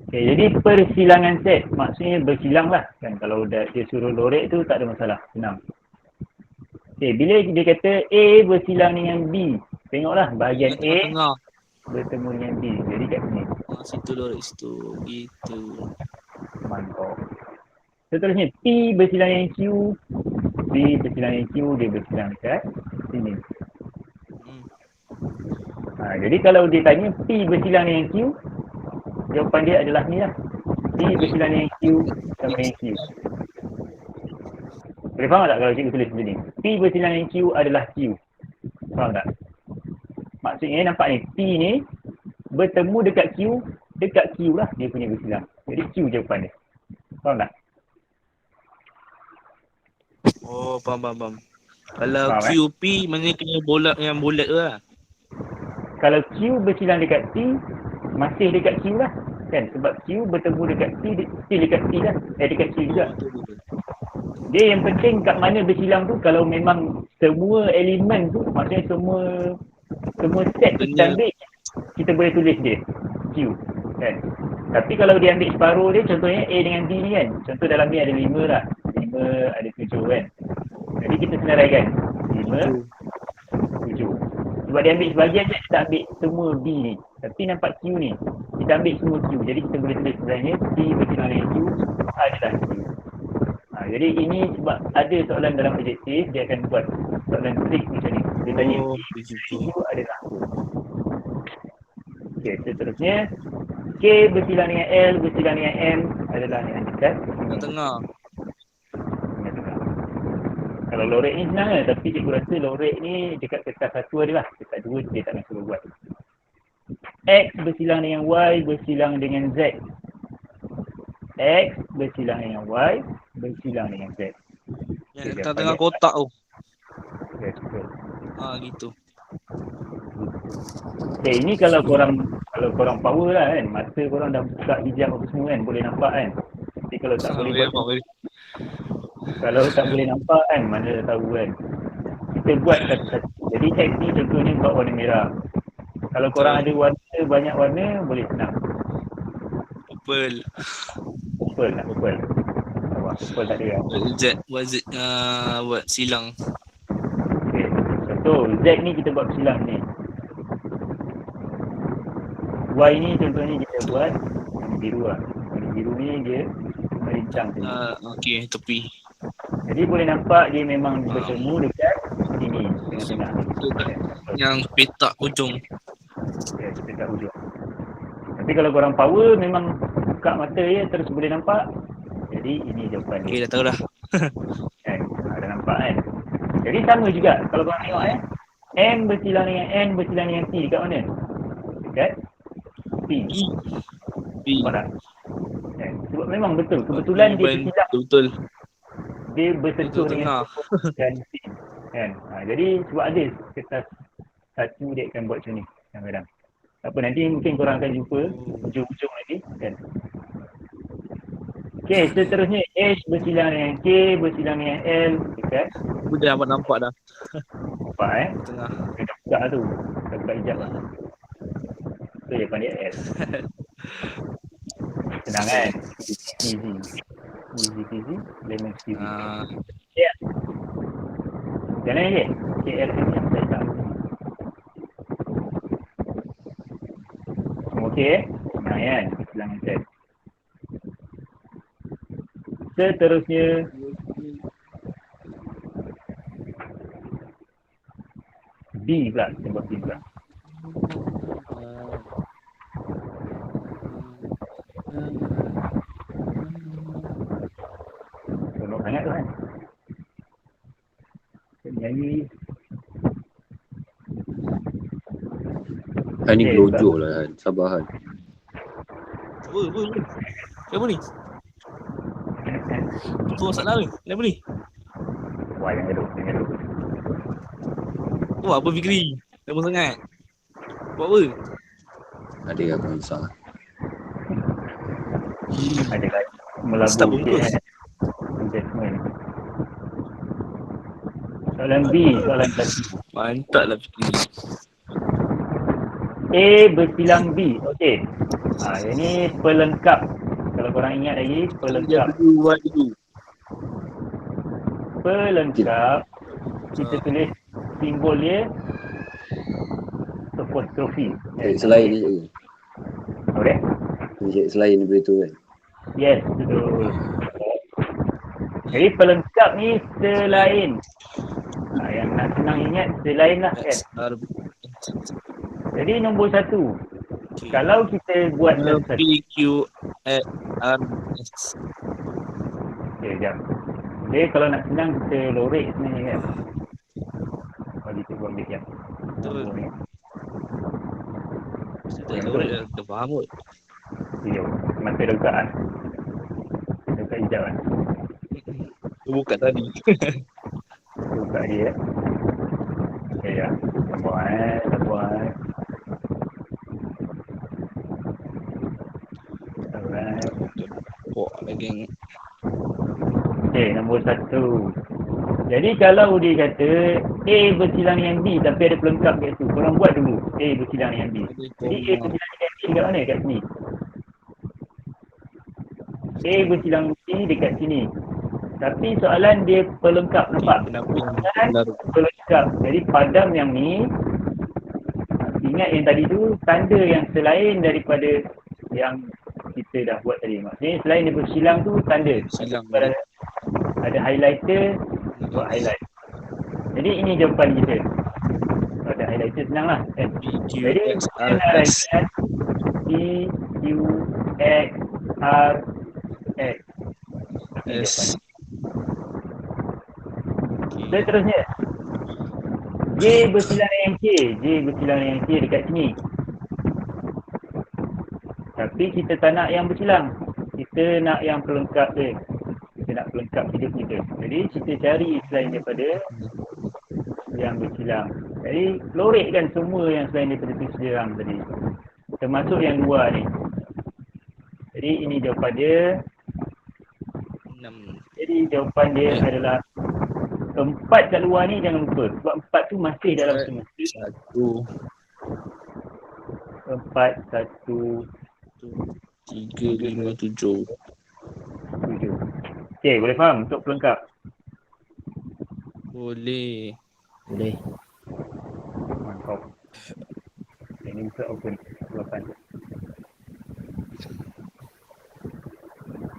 Okay, jadi persilangan set maksudnya bersilang lah kan. Kalau dia suruh lorek tu tak ada masalah, senang. Okay, bila dia kata A bersilang dengan B, tengoklah bahagian A Tengah-tengah. bertemu dengan B. Jadi kat sini. Situ lorek situ. Gitu. Mantap. Seterusnya P bersilang dengan Q, B bersilang dengan Q, dia bersilang dekat sini. Jadi kalau dia tanya P bersilang dengan Q, jawapan dia adalah ni lah. P bersilang dengan Q sama dengan Q. Boleh faham tak kalau cikgu tulis macam ni? P bersilang dengan Q adalah Q. Faham tak? Maksudnya nampak ni, P ni bertemu dekat Q lah dia punya bersilang. Jadi Q jawapan dia. Faham tak? Oh, faham. Kalau Faham, QP maknanya kena bola yang bulat tu lah. Kalau Q bersilang dekat T, masih dekat Q lah. Kan? Sebab Q bertemu dekat T dekat T lah. Dekat Q juga. Dia yang penting kat mana bersilang tu, kalau memang semua elemen tu, maksudnya semua set kita ambil, kita boleh tulis dia Q. Kan? Tapi kalau dia ambil separuh dia, contohnya A dengan B ni kan. Contoh dalam ni ada 5 lah. 5 ada 7 kan. Jadi kita senaraikan. 5, 7. Sebab dia ambil sebahagian je, kita ambil semua B ni. Tapi nampak Q ni. Kita ambil semua Q. Jadi kita boleh tulis sebenarnya P bersilang dengan Q adalah Q. Jadi ini sebab ada soalan dalam objektif, dia akan buat soalan trik macam ni. Dia tanya Q adalah apa. Okey, seterusnya K bersilang dengan L bersilang dengan M adalah yang dekat Tengah. Kalau lorek ni senang lah, tapi cikgu rasa lorek ni dekat kertas satu adalah, dekat dua dia tak nak suruh buat. X bersilang dengan Y bersilang dengan Z. X bersilang dengan Y bersilang dengan Z. Yang tengah kotak tu. Yes, betul. Gitu. Okay, ini kalau korang power lah kan, mata korang dah buka hijab apa semua kan, boleh nampak kan. Tapi kalau tak boleh buat, kalau tak boleh nampak kan, mana dah tahu kan. Kita buat satu-satu. Jadi X ni contohnya buat warna merah. Kalau korang ada warna, banyak warna, boleh senang. Purple. Purple nak purple. Purple tak ada kan. Buat Z, buat silang. Okay. Contoh Z ni kita buat silang ni. Y ni contohnya kita buat warna biru lah. Warna biru ni dia merincang sini. Okey, tepi. Jadi boleh nampak dia memang bertemu dekat sini, tengah-tengah. Yang petak ujung. Yes, petak ujung. Tapi kalau korang power memang buka mata je terus boleh nampak. Jadi ini jawapan dia. Okey, dah tahu dah. Kan? Dah nampak kan? Jadi sama juga kalau korang tengok M bersilang dengan N bersilang dengan T dekat mana? Dekat P. B. Nampak tak? Kan? Sebab memang betul. Kebetulan dia bersilang, Betul. dia bersentuh Betul dengan tengah. dan P. Kan? Jadi sebab ada kertas satu dia akan buat macam ni kadang-kadang. Apa nanti mungkin korang akan jumpa hujung-hujung nanti kan. Okey, seterusnya H bersilang dengan K bersilang dengan L dekat Aku dah nampak dah. nampak Tengah. Dia dah buka tu. Dah buka hijab lah. Tu dia panggil L. Senang kan? Easy. Easy peasy, lemon squeezy. Ya. Jangan lagi. KL ni saya tak. Semua okey Nah kan? Silangan set. Seterusnya B pula. Kita buat B pula. Tolong sangat tu kan? Nyanyi. Han ni Okay, gelojoh lah Han. Sabar Han. Apa? Siapa ni? Apa masalah ni? Kenapa ni? Wah, jangan gaduh. Wah, apa Fikri? Lama sangat. Buat apa? Ada aku besar. Ada lagi melabur Start sikit bungkus. kan? Investment. Soalan B, soalan tadi. Mantap lah Fikri. A bersilang B. Okey. Yang ni pelengkap. Kalau korang ingat lagi, pelengkap. Pelengkap. Kita tulis simbol dia apostrofi. Selain ni je. Boleh? Selain daripada tu kan. Yes, betul. Jadi pelengkap ni selain. Yang nak senang ingat selain lah kan. Jadi nombor 1. Kalau kita buat satu. P, Q, R, S. Okay, sekejap. Dia kalau nak senang kita lorek sebenarnya kan. Bagi tu buat ambil sekejap. Betul. Nombor ni. Kita dah faham kot. Video. Mata dah buka kan. Buka hijab kan. Buka tadi. Buka dia. Okay ya. Sabar sabar. Alright. Wah, lagi. Okay, nombor 1. Jadi kalau dia kata A bersilang dengan B tapi ada pelengkap kat situ. Korang buat dulu A bersilang dengan B. Jadi A bersilang dengan B dekat mana? Kat sini. A bersilang B dekat sini. Tapi soalan dia pelengkap. Nampak? Pelengkap. Jadi padam yang ni. Ingat yang tadi tu tanda yang selain daripada yang kita dah buat tadi. Maksudnya selain dia bersilang tu tanda. Silang. Ada highlighter, buat highlight. Jadi ini jawapan kita. Kalau ada highlighter senang lah kan. Jadi kita nak raihkan P, Q, X, R, X. S. Seterusnya J bersilang dengan K. J bersilang dengan K dekat sini. Tapi kita tak nak yang bersilang. Kita nak yang pelengkap dia. Kita nak pelengkap hidup kita. Jadi kita cari selain daripada yang bersilang. Jadi lorekkan semua yang selain daripada tu silang tadi. Termasuk yang luar ni. Jadi ini jawapan dia. 6. Jadi jawapan dia adalah 4 kat luar ni jangan lupa. Sebab 4 tu masih dalam semesta. 1, 4, 1, 3, 5, 7. 7. Okey, boleh faham untuk pelengkap? Boleh. Mantap. Ini bisa open. 8.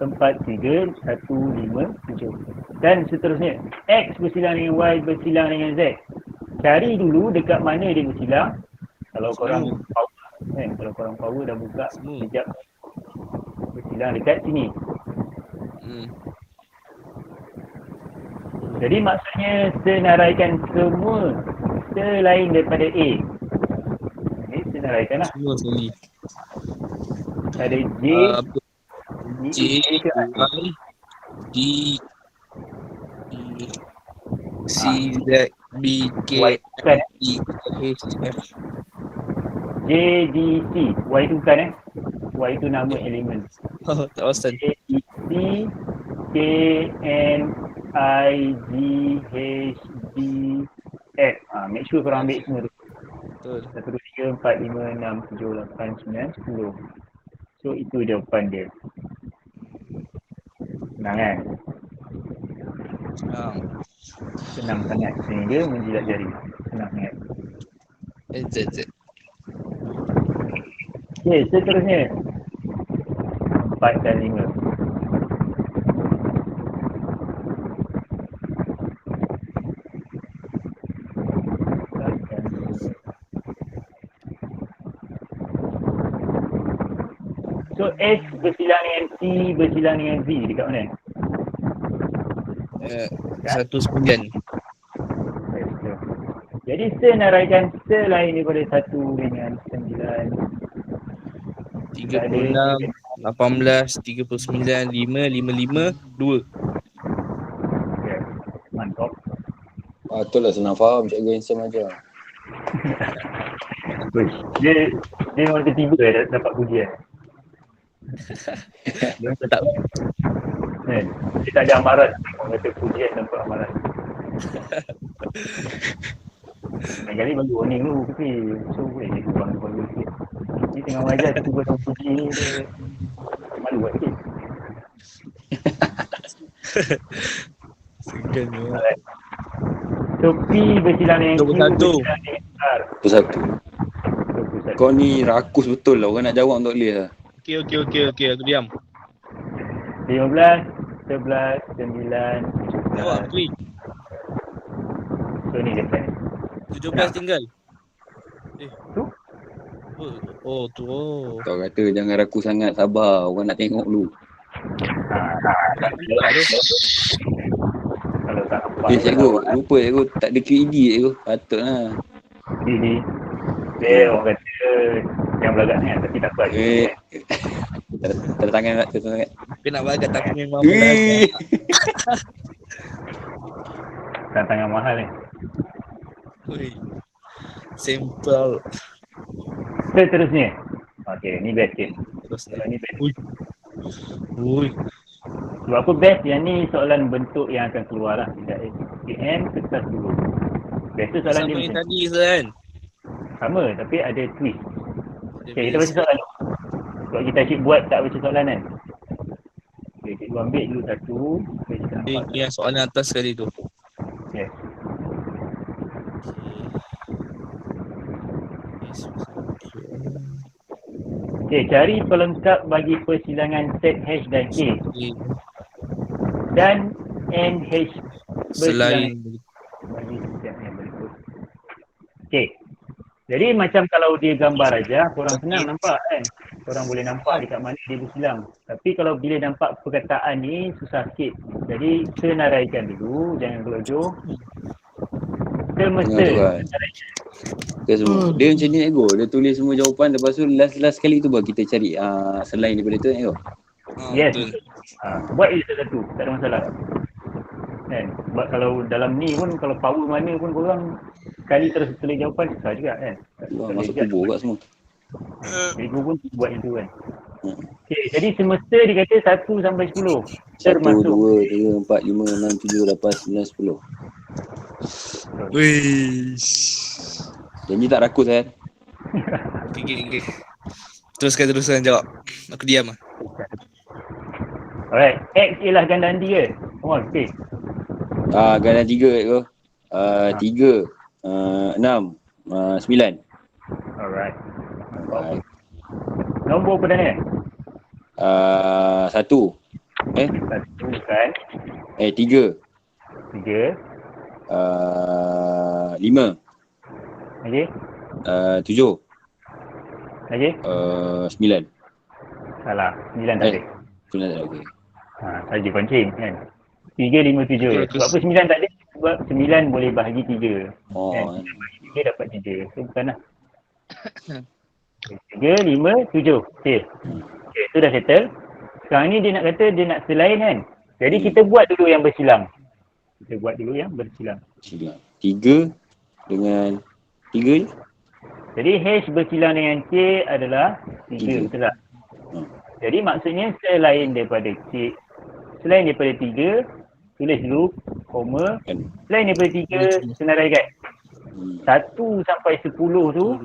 4, 3, 1, 5, 7. Dan seterusnya. X bersilang dengan Y bersilang dengan Z. Cari dulu dekat mana dia bersilang. Kalau korang power. Kalau korang power dah buka. Sekejap. Bersilang dekat sini. Jadi maksudnya senaraikan semua selain daripada A. Ini senaraikan lah. Semua sekali. Ada J, J, ke I? Y, D, E, C, Z, B, K, Y bukan E, H, F. J, D, C. Y tu bukan Y tu nama elemen. Oh, tak pasal. J, D, C, K, N, I, G, H, D, F. Make sure korang ambil semua tu. Betul. 1, 2, 3, 4, 5, 6, 7, 8, 9, 10. So itu jawapan dia. Senang kan? Senang sangat. Sehingga menjilat jari. Senang sangat. Z. Okey, seterusnya. 4 dan 5. So S bersilang dengan T bersilang dengan Z dekat mana? 19. Jadi senaraikan selain daripada 1 dengan 9. 36, 18, 39, 5, 55, 2. Okay. Mantap. Itulah senang faham cikgu handsome aja. Dia memang tertiba dapat pujian. Dia tak Kan? Dia tak ada amaran. Orang kata pujian tanpa amaran. Lain kali bagi warning dulu tapi so boleh dia bangga sikit. Ni tengah mengajar tiba sama puji ni dia malu buat sikit. segan ni. Alright. So P bersilang dengan Q 21. bersilang dengan R. Satu. 21. Kau ni rakus betul lah. Orang nak jawab untuk clear lah. Okey, aku diam. 15, 11, 9, Jawab, 17. quick. So ni dia plan. 17 tinggal. Tu? Oh, tu. Oh. Kau kata jangan rakus sangat, sabar. Orang nak tengok dulu. Kalau tak nampak. Cikgu, lupa cikgu. Tak ada QED cikgu. Patutlah. Ini. Dia orang kata yang belagak sangat tapi tak apa. Tanda tangan tak? Tanda tangan. Tapi nak bagat tapi memang belajar. Tantangan mahal ni. Ui. Simple. Seterusnya. Okey, ni best case. Terus Kalau ni best. Ui. Sebab apa best? Yang ni soalan bentuk yang akan keluar lah. Tidak SPM kertas dulu. Biasa soalan Sama dia yang macam tadi kan? sama tapi ada twist. Okey, kita baca soalan. Sebab kita asyik buat tak baca soalan kan. Okey, cikgu ambil dulu satu. Okay, kita Ini nampak. yang soalan atas sekali tu. Yes. Okey, cari pelengkap bagi persilangan set H dan K dan NH Selain bagi set yang berikut. Okey. Jadi macam kalau dia gambar aja, korang senang nampak kan. Korang boleh nampak dekat mana dia bersilang. Tapi kalau bila nampak perkataan ni susah sikit. Jadi senaraikan dulu, jangan gelojoh. Semesta. Okay, semua. Dia macam ni ego. Dia tulis semua jawapan lepas tu last kali tu baru kita cari selain daripada tu ego. Yes. betul. Buat je satu, tak ada masalah. Kan? Sebab kalau dalam ni pun kalau power mana pun korang sekali terus tulis jawapan susah juga kan. Wah, masuk kubur kat semua. Jadi guru pun buat yang tu kan. Okay, jadi semesta dia kata 1 sampai 10. 1, Termasuk 2, 3, 4, 5, 6, 7, 8, 9, 10. Wish. Janji tak rakus kan? Okay. Teruskan jawab. Aku diam lah. alright, X ialah gandaan dia. Oh, okay. Gandaan 3 ego. 3, 6, 9. Alright. Alright. Nombor perdana. 1. Satu kan. 3. 3. 5. Okey. 7. Okey. 9. Salah. 9 tak ada. 9 tak ada. Okay. Saja pancing kan. 3, 5, 7. Okay, Sebab apa 9 tak ada? Sebab sebab 9 boleh bahagi 3. Oh, Kan? 9 bahagi 3 dapat 3. So bukanlah. 3, 5, 7. Okay. Okay, tu dah settle. Sekarang ni dia nak kata dia nak selain kan. Jadi kita buat dulu yang bersilang. silang. 3 dengan 3 je. Jadi H bersilang dengan K adalah 3, Tiga. betul tak? Hmm. Jadi maksudnya selain daripada 3, tulis dulu, koma. Kan? Selain daripada 3, senaraikan. 1 sampai 10 tu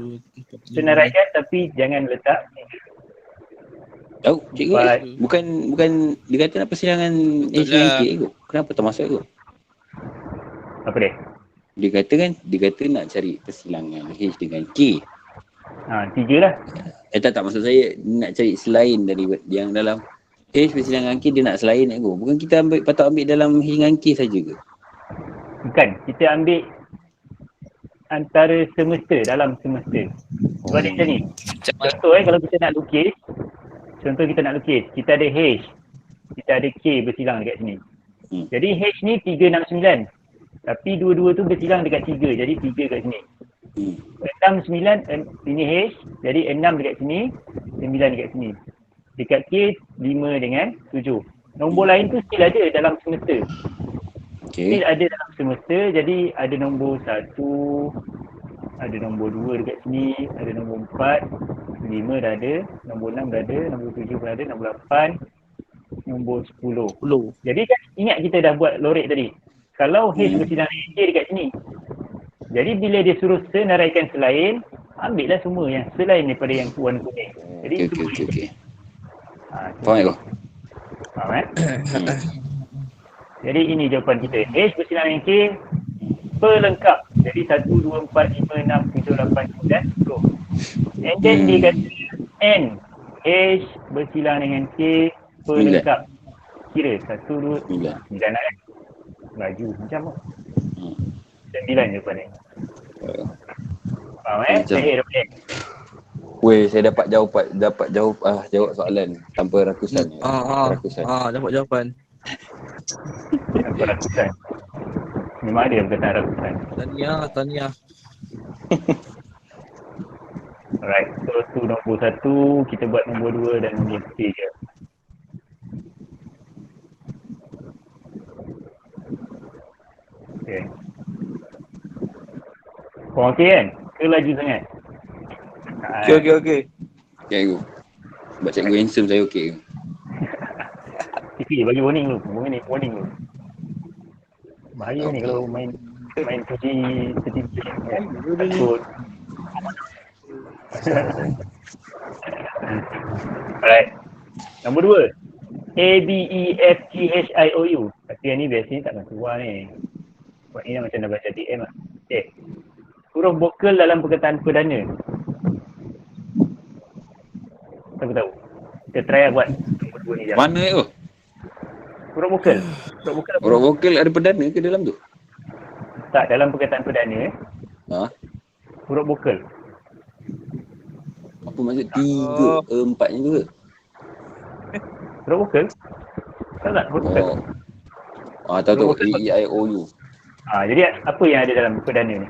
senaraikan tapi jangan letak 3. Tahu, cikgu. Bukan dia kata nak persilangan H dengan K kot. Kenapa termasuk kot? Apa dia? Dia kata nak cari persilangan H dengan K. 3 lah. Tak maksud saya nak cari selain dari yang dalam H persilangan K, dia nak selain kot. Bukan kita patut ambil dalam H dengan K saja ke? Bukan, kita ambil antara semesta, dalam semesta. Sebab dia macam ni. Contoh kalau kita nak lukis, kita ada H, kita ada K bersilang dekat sini. Jadi H ni 369. Tapi dua-dua tu bersilang dekat 3, jadi 3 kat sini. 6, 9, ini H, jadi 6 dekat sini, 9 dekat sini. Dekat K, 5 dengan 7. Nombor lain tu still ada dalam semesta. Still ada dalam semesta, jadi ada nombor 1, ada nombor 2 dekat sini, ada nombor 4, 5 dah ada, nombor 6 dah ada, nombor 7 dah ada, nombor 8, nombor 10. Jadi kan ingat kita dah buat lorek tadi. Kalau H bersilang dengan K dekat sini. Jadi bila dia suruh senaraikan selain, ambillah semua yang selain daripada yang warna kuning. Jadi Okey. Faham tak? Faham Jadi ini jawapan kita. H bersilang dengan K pelengkap. Jadi 1, 2, 4, 5, 6, 7, 8, 9, 10. And then dia kata N. H bersilang dengan K pelengkap. Kira 1, 2, 9 lah kan? Laju macam apa? 9 jawapan ni. Faham Weh, saya dapat jawab soalan tanpa rakusan. Dapat jawapan. Tanpa rakusan. Memang ada perkataan rakusan. Tahniah. Alright, so tu nombor 1, kita buat nombor 2 dan nombor 3 je. Okay. Korang okey kan? Ke laju sangat? Okey. Cikgu. Sebab cikgu handsome saya okey. Fikir bagi warning dulu. Bahaya ni kalau main puji setinggi kan. Takut. Alright. Nombor 2. A, B, E, F, G, H, I, O, U. Tapi yang ni biasanya tak akan keluar ni. Buat ni macam dah baca DM lah. Okay. Huruf vokal dalam perkataan perdana. Aku tahu. Kita try lah buat nombor 2 ni je. Mana tu? Huruf vokal. Huruf vokal ada perdana ke dalam tu? Tak, dalam perkataan perdana. Huruf vokal. Apa maksud 3, 4 ni tu ke? Huruf vokal? Tak, huruf vokal. Tahu. E, I, O, U. Jadi apa yang ada dalam perdana ni?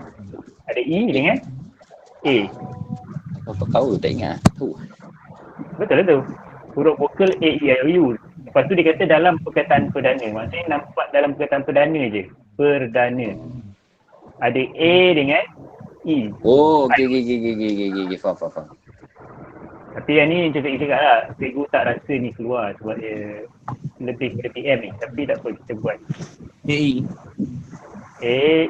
Ada E dengan A. Apa tahu, tak ingat. Tahu. Betul tu. Huruf vokal A, E, I, O, U. Lepas tu dia kata dalam perkataan perdana. Maksudnya nampak dalam perkataan perdana je. Perdana. Ada A dengan E. Oh, okey. Faham. Tapi yang ni cakap lah. Cikgu tak rasa ni keluar sebab dia lebih kepada PM ni. Tapi tak apa, kita buat. A, E,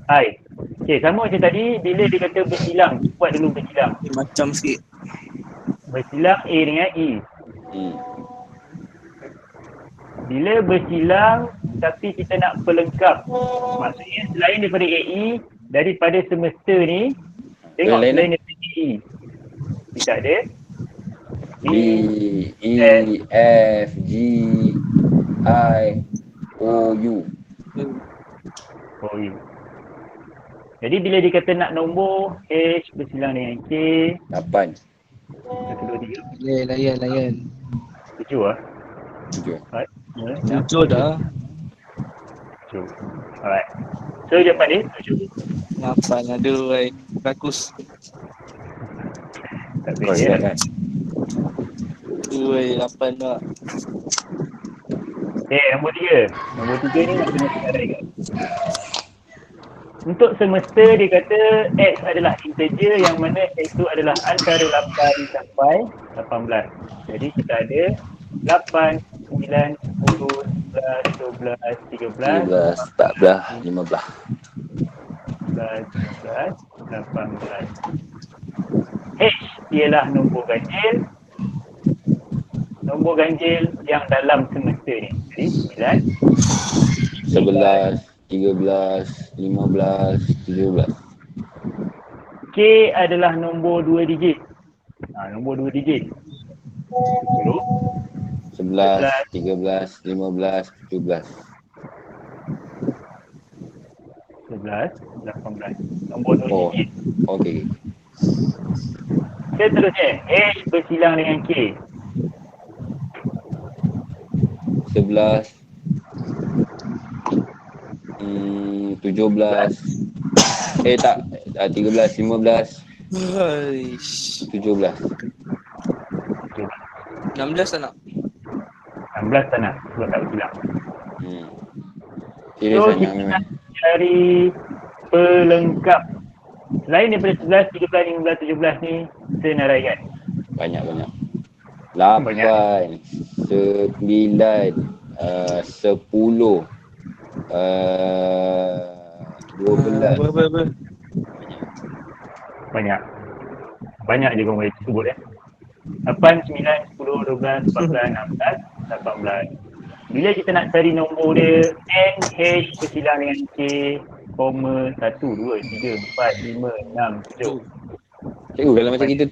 I. Okay, sama macam tadi. Bila dia kata bersilang, buat dulu bersilang. Macam sikit. Bersilang A dengan E. Bila bersilang tapi kita nak pelengkap, maksudnya selain daripada AE, daripada semesta ni, tengok selain daripada AE. Kita ada B, E, F, G, I, O, U. Jadi bila dia kata nak nombor, H bersilang dengan K. 8. 1, 2, 3. Layan. 7 lah. 7. Jujur dah. True. Alright. So jawapan dia setuju. 8 ada wei. Rakus. Tak Kau boleh siap ya. kan? Wei, 8 tak. Okay, nombor 3. Nombor 3 ni nak kena sekarang kan. Untuk semesta dia kata X adalah integer yang mana X tu adalah antara 8 sampai 18. Jadi kita ada 8, 9, 10, 11, 12, 13, 13, 14, 15. 14, 15, 18. H ialah nombor ganjil. Nombor ganjil yang dalam semesta ni. Jadi 9, 11, 13, 15, 17. K adalah nombor 2 digit. Nombor 2 digit. 11, 13, 15, 17. 11, 18. Nombor 2 Oh, digit. okey. Seterusnya, H bersilang dengan K. 11, 17. Tak. 13, 15, Haish. 17. 16 tak nak? 16 tak nak. Sebab tak bersilang. Serius So, sangat kita memang. nak cari pelengkap. Selain daripada 11, 13, 15, 17 ni, senarai kan? Banyak. 8, 9, 10, 12. Apa? Banyak. Banyak je kau boleh sebut 8, 9, 10, 12, 14, 16, 18. Bila kita nak cari nombor dia, N, H bersilang dengan K, koma, 1, 2, 3, 4, 5, 6, 7. Cikgu, kalau macam kita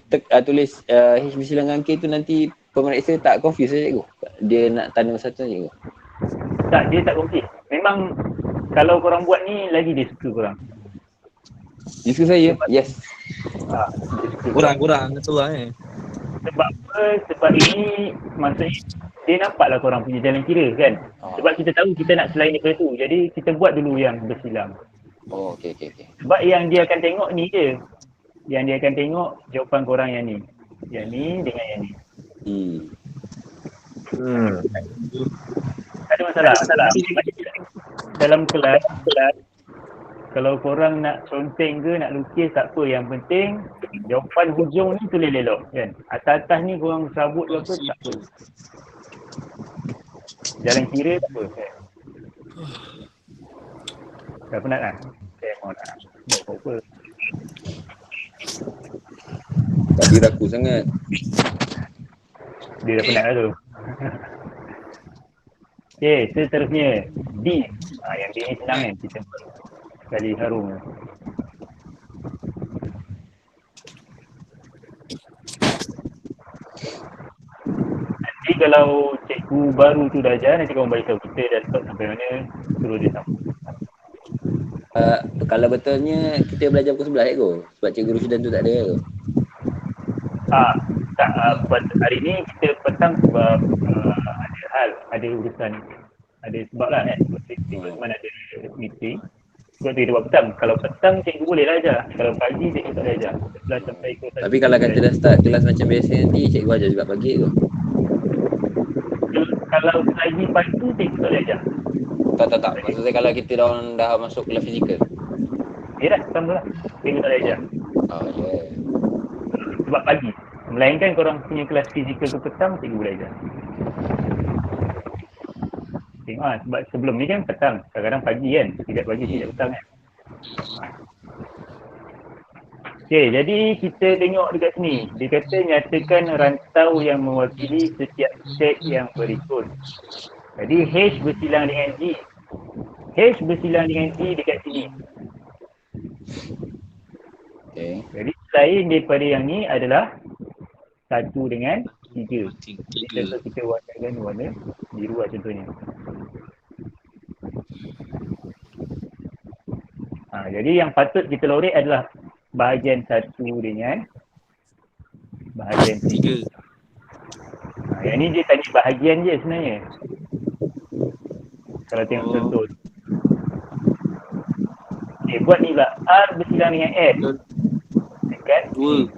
tulis H bersilang dengan K tu nanti pemeriksa tak confuse cikgu? Dia nak tanda satu cikgu? Tak, dia tak confuse. Memang kalau korang buat ni, lagi dia suka korang. Diskusi saya? Yes. Dia suka Kurang seorang Sebab apa? Sebab ini maksudnya dia nampaklah korang punya jalan kira kan. Sebab kita tahu kita nak selain daripada tu. Jadi kita buat dulu yang bersilang. Oh, okey. Sebab yang dia akan tengok ni je. Yang dia akan tengok jawapan korang yang ni. Yang ni dengan yang ni. Tak ada masalah. Dalam kelas kalau korang nak conteng ke nak lukis tak apa. Yang penting jawapan hujung ni tulis elok kan. Atas-atas ni korang sabut ke apa tak apa. Jalan kira tak apa kan. Dah penat kan? Saya mau nak buat apa. Tadi raku sangat. Dia dah penat lah tu. Okay, seterusnya D. Yang D ni senang kan kita sekali harum. Nanti kalau cikgu baru tu dah ajar, nanti korang beritahu kita dah stop sampai mana, suruh dia sambung. Kalau betulnya kita belajar pukul 11 cikgu. Sebab cikgu Rusdan tu tak ada cikgu. Tak, hari ni kita petang sebab ada urusan, ada sebab lah kan. Cikgu mana ada meeting. Sebab tu kita buat petang. Kalau petang cikgu boleh lah ajar. Kalau pagi cikgu tak boleh ajar. 11 sampai ikut. Tapi kalau kata dah start kelas macam biasa nanti, cikgu ajar juga pagi tu. Kalau lagi pagi cikgu tak boleh ajar. Tak. Maksudnya kalau kita dah masuk kelas fizikal. Ya dah, sama lah. Cikgu tak boleh ajar. Oh, yeah. Sebab pagi. Melainkan korang punya kelas fizikal tu petang, cikgu boleh ajar. Tengok sebab sebelum ni kan petang. Kadang-kadang pagi kan. Tidak pagi, tidak petang kan. Okay, jadi kita tengok dekat sini. Dia kata nyatakan rantau yang mewakili setiap set yang berikut. Jadi H bersilang dengan G. H bersilang dengan G dekat sini. Okay. Jadi selain daripada yang ni adalah 1 dengan 3. Jadi contoh kita warnakan warna biru lah contohnya. Jadi yang patut kita lorek adalah bahagian 1 dengan bahagian 3. Yang ni dia tanya bahagian je sebenarnya. Kalau tengok contoh. Okay, buat ni pula. R bersilang dengan S dekat Dua.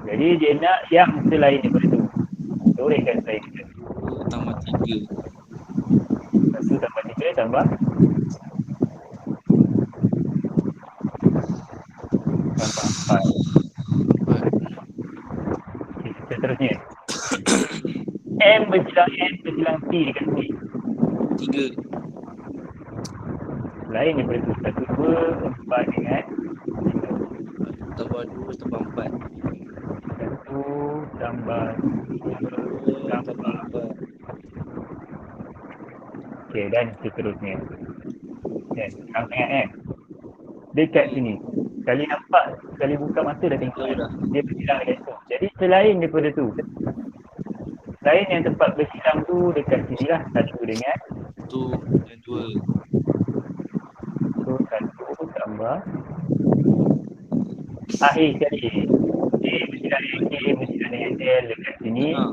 Jadi dia nak yang selain daripada tu. Corekkan saya kita. 2 tambah 3. 1 tambah 3 tambah tambah 4. Okay, seterusnya. M bersilang T dekat T. 3. Lain daripada tu. 1, 2, 4 dengan 5. Tambah 2 tambah 4. 1 tambah 2 tambah 4. Okey, dan seterusnya. Dan sekarang tengok dekat sini. Sekali nampak, sekali buka mata dah tengok Tahu dah. Dia bersilang dekat tu. Jadi selain daripada tu. Selain yang tempat bersilang tu dekat sini lah. 1 dengan 1 dan 2. so 1 tambah A sekali. A bersilang dengan K, bersilang dengan L dekat sini. Ha.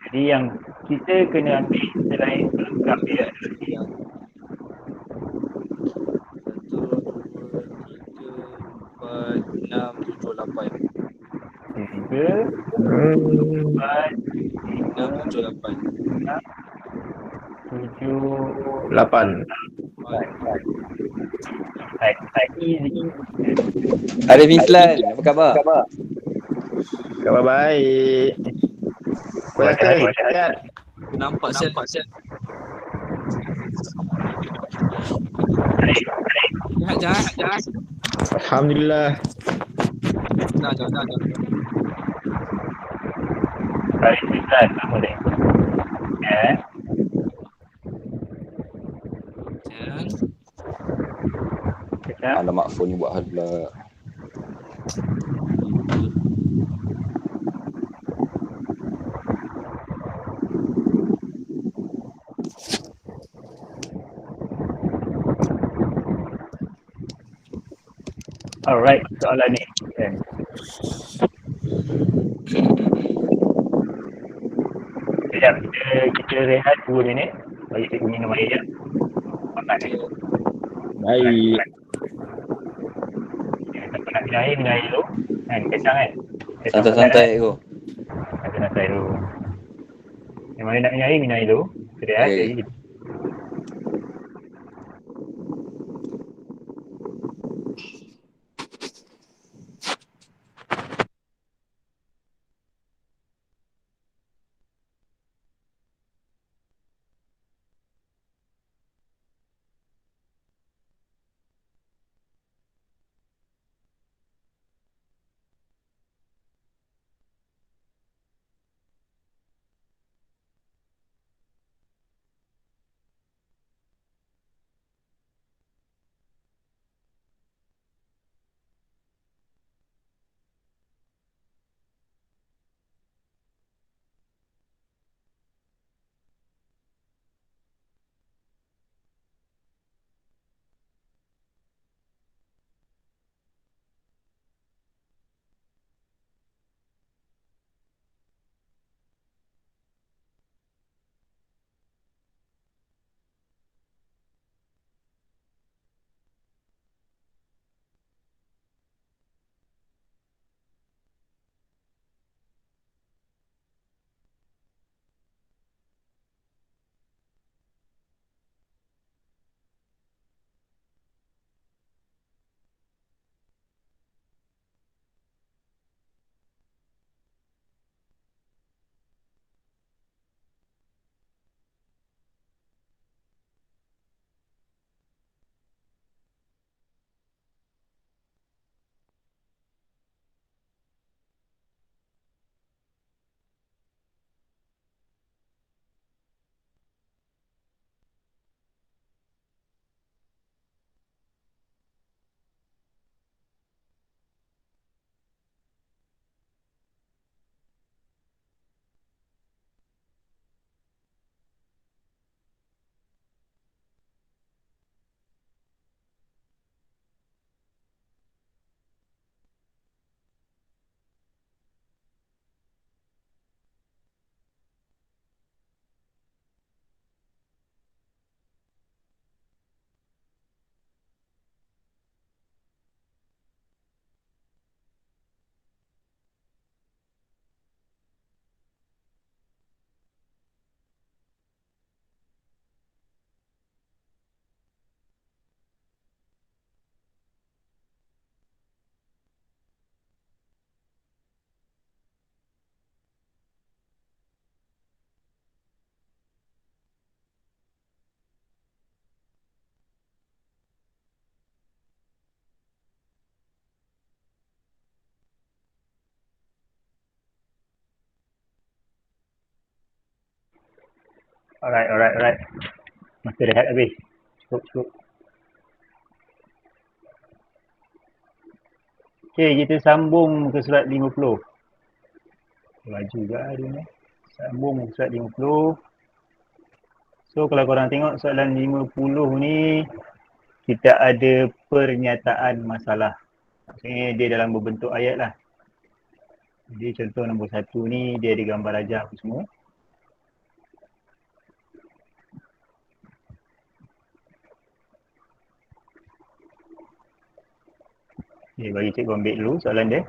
Jadi yang kita kena ambil selain pelengkap dia adalah ni. 1, 2, 3, 4, 6, 7, 8. 3, 4, 6, 7, 8. 7, 8. easy. Arif Islan, apa khabar? Khabar baik. Kau kata sihat. Nampak siap. Jahat. Alhamdulillah. Jangan. Baik, Ustaz. Apa dia? Jangan. Kejap. Alamak, phone ni buat hal pula. Alright, soalan ni. Kan. Sekejap, kita rehat 2 minit. Bagi kita minum air je. Makan ni. Baik. Siapa nak minum air dulu. Kan, kecang kan? Santai-santai tu. Santai-santai dulu. Yang mana nak minum air dulu. Kita rehat. Okay. Jadi, Alright. Masa rehat habis. Cukup. Okay, kita sambung ke surat 50. Laju juga dia ni. Sambung ke surat 50. So kalau korang tengok soalan 50 ni, kita ada pernyataan masalah. Maksudnya dia dalam berbentuk ayat lah. Jadi contoh nombor 1 ni, dia ada gambar rajah apa semua. Okay, bagi cikgu ambil dulu soalan dia.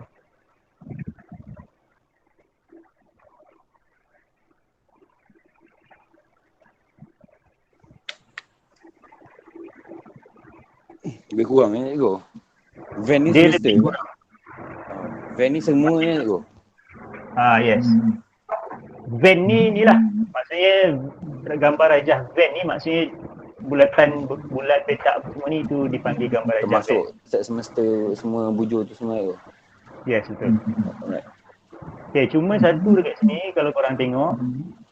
Lebih kurang cikgu. Van ni Dia semesta. lebih kurang. Van ni semuanya cikgu. Yes. Van ni lah. Maksudnya gambar rajah van ni maksudnya bulat petak semua ni tu dipanggil gambar rajah van. Termasuk set semesta semua bujur tu semua cikgu. Yes, betul. Alright. Okay, cuma satu dekat sini kalau korang tengok,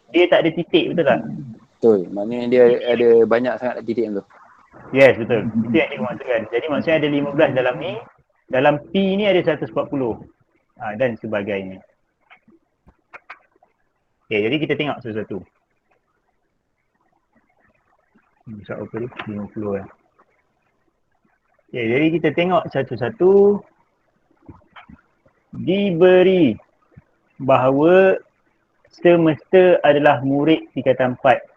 dia tak ada titik, betul tak? Betul. Maknanya dia ada banyak sangat titik tu. Yes, betul. Itu yang cikgu maksudkan. Jadi maksudnya ada 15 dalam ni. Dalam P ni ada 140. Dan sebagainya. Okay, jadi kita tengok satu-satu. Bisa apa tu? 50 kan. Okay, jadi kita tengok satu-satu. Diberi bahawa semesta adalah murid tingkatan 4.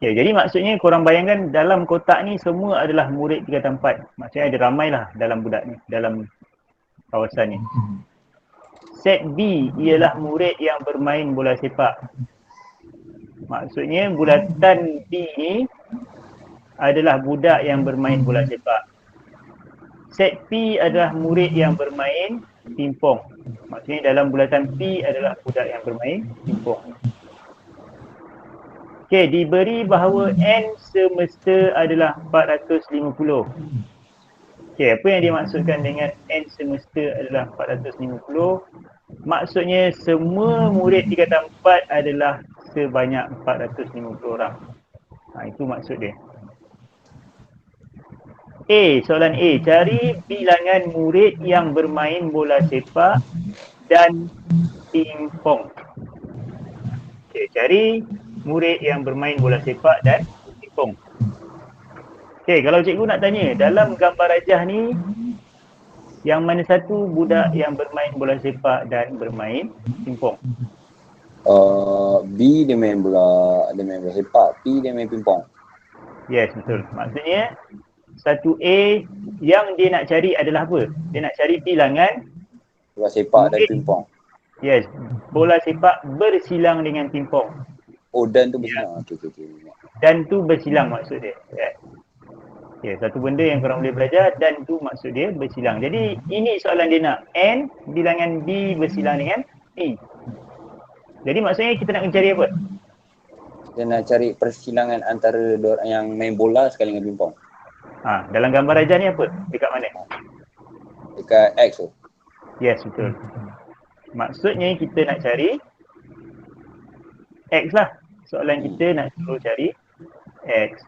Okay, jadi maksudnya korang bayangkan dalam kotak ni semua adalah murid tingkatan 4. Maksudnya ada ramai lah dalam budak ni, dalam kawasan ni. Set B ialah murid yang bermain bola sepak. Maksudnya bulatan B ni adalah budak yang bermain bola sepak. Set P adalah murid yang bermain pingpong. Maksudnya dalam bulatan P adalah budak yang bermain pingpong. Okey, diberi bahawa N semesta adalah 450. Okey, apa yang dimaksudkan dengan N semesta adalah 450? Maksudnya semua murid tingkatan 4 adalah sebanyak 450 orang. Itu maksud dia. Soalan A. Cari bilangan murid yang bermain bola sepak dan pingpong. Okey, cari murid yang bermain bola sepak dan pingpong. Okey, kalau cikgu nak tanya, dalam gambar rajah ni, yang mana satu budak yang bermain bola sepak dan bermain pingpong? B dia main bola sepak, P dia main pingpong. Yes, betul. Maksudnya, satu A yang dia nak cari adalah apa? Dia nak cari bilangan Bola sepak dan pingpong. Yes, bola sepak bersilang dengan pingpong. Oh, dan tu bersilang. Okey. Dan tu bersilang maksud dia. Okay, satu benda yang korang boleh belajar dan tu maksud dia bersilang. Jadi ini soalan dia nak N bilangan B bersilang dengan P. Jadi maksudnya kita nak mencari apa? Kita nak cari persilangan antara orang yang main bola sekali dengan pingpong. Dalam gambar rajah ni apa? Dekat mana? Dekat X tu. Yes, betul. Maksudnya kita nak cari X lah. Soalan kita nak suruh cari X.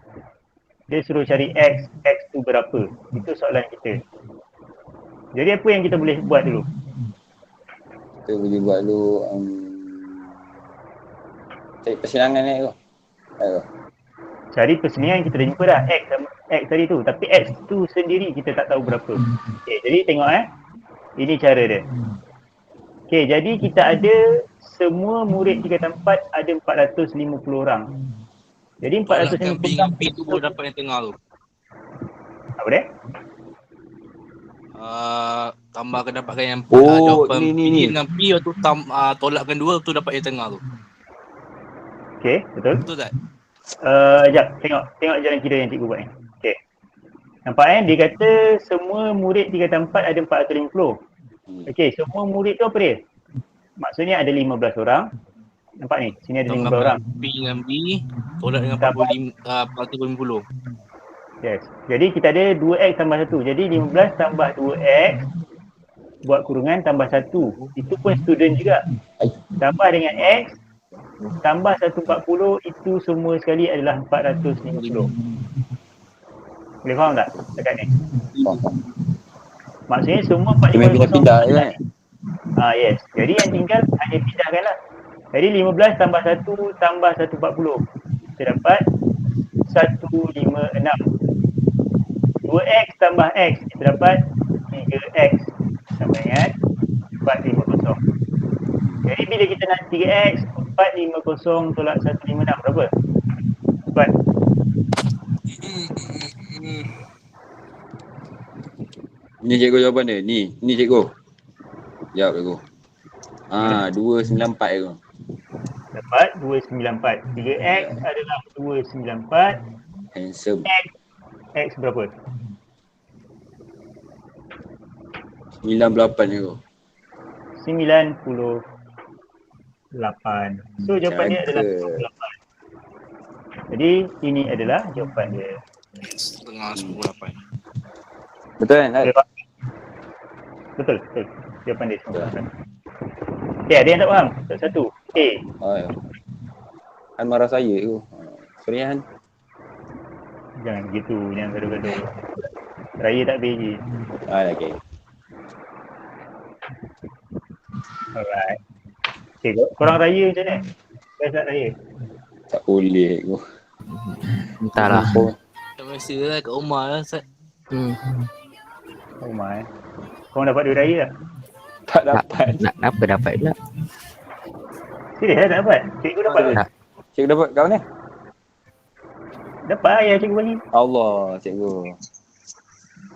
Dia suruh cari X tu berapa? Itu soalan kita. Jadi apa yang kita boleh buat dulu? Kita boleh buat dulu cari persilangan ni tu. Cari perseningan kita dah jumpa dah X tadi tu. Tapi X tu sendiri kita tak tahu berapa. Okay, jadi tengok ini cara dia. Okay, jadi kita ada semua murid tingkatan 4 ada 450 orang. Jadi 450 dengan P tu baru dapat yang tengah tu. Apa dia? Tambahkan dapatkan yang jawapan ni dengan P tu tolakkan 2 tu dapat yang tengah tu. Okay, betul. Betul tak? Sekejap, tengok jalan kira yang cikgu buat ni. Okay. Nampak dia kata semua murid tingkatan 4 ada 450. Okay, semua murid tu apa dia? Maksudnya ada 15 orang. Nampak ni, sini ada 15 orang. P dengan B, tolak dengan 450. Yes. Jadi kita ada 2X tambah 1. Jadi 15 tambah 2X buat kurungan tambah 1. Itu pun student juga. Tambah dengan X tambah 140 itu semua sekali adalah 450. Boleh faham tak dekat ni? Faham. Maksudnya semua Cuma 450 pindah-pindah je kan? yes. Jadi yang tinggal hanya pindahkan lah. Jadi 15 tambah 1 tambah 140. Kita dapat 156. 2x tambah x kita dapat 3x sama dengan 450. Jadi bila kita nak 3x 450 tolak 156 berapa? Cepat. Ni cikgu jawapan dia. Ni cikgu. Jawab cikgu. 294 cikgu. Dapat 294. 3x adalah 294. Handsome. X berapa? 98 cikgu. 98. So jawapan dia adalah 98. Jadi ini adalah jawapan dia. Setengah 98. Betul kan? Betul. Jawapan dia 98. Okay, ada yang tak faham? Satu. A. Ya. Han marah saya cikgu. Sorry Han. Jangan begitu, jangan gaduh-gaduh. Raya tak bagi. Okay. Alright. Okay, korang raya macam mana? Best tak raya? Tak boleh cikgu. Entahlah. Tak biasa lah kat rumah lah Ustaz. Rumah Korang dapat duit raya tak? Tak dapat. Nak apa dapat pula? Serius tak dapat? Cikgu dapat ke? Tak. Cikgu dapat kat mana? Dapat ayah cikgu bagi. Allah cikgu.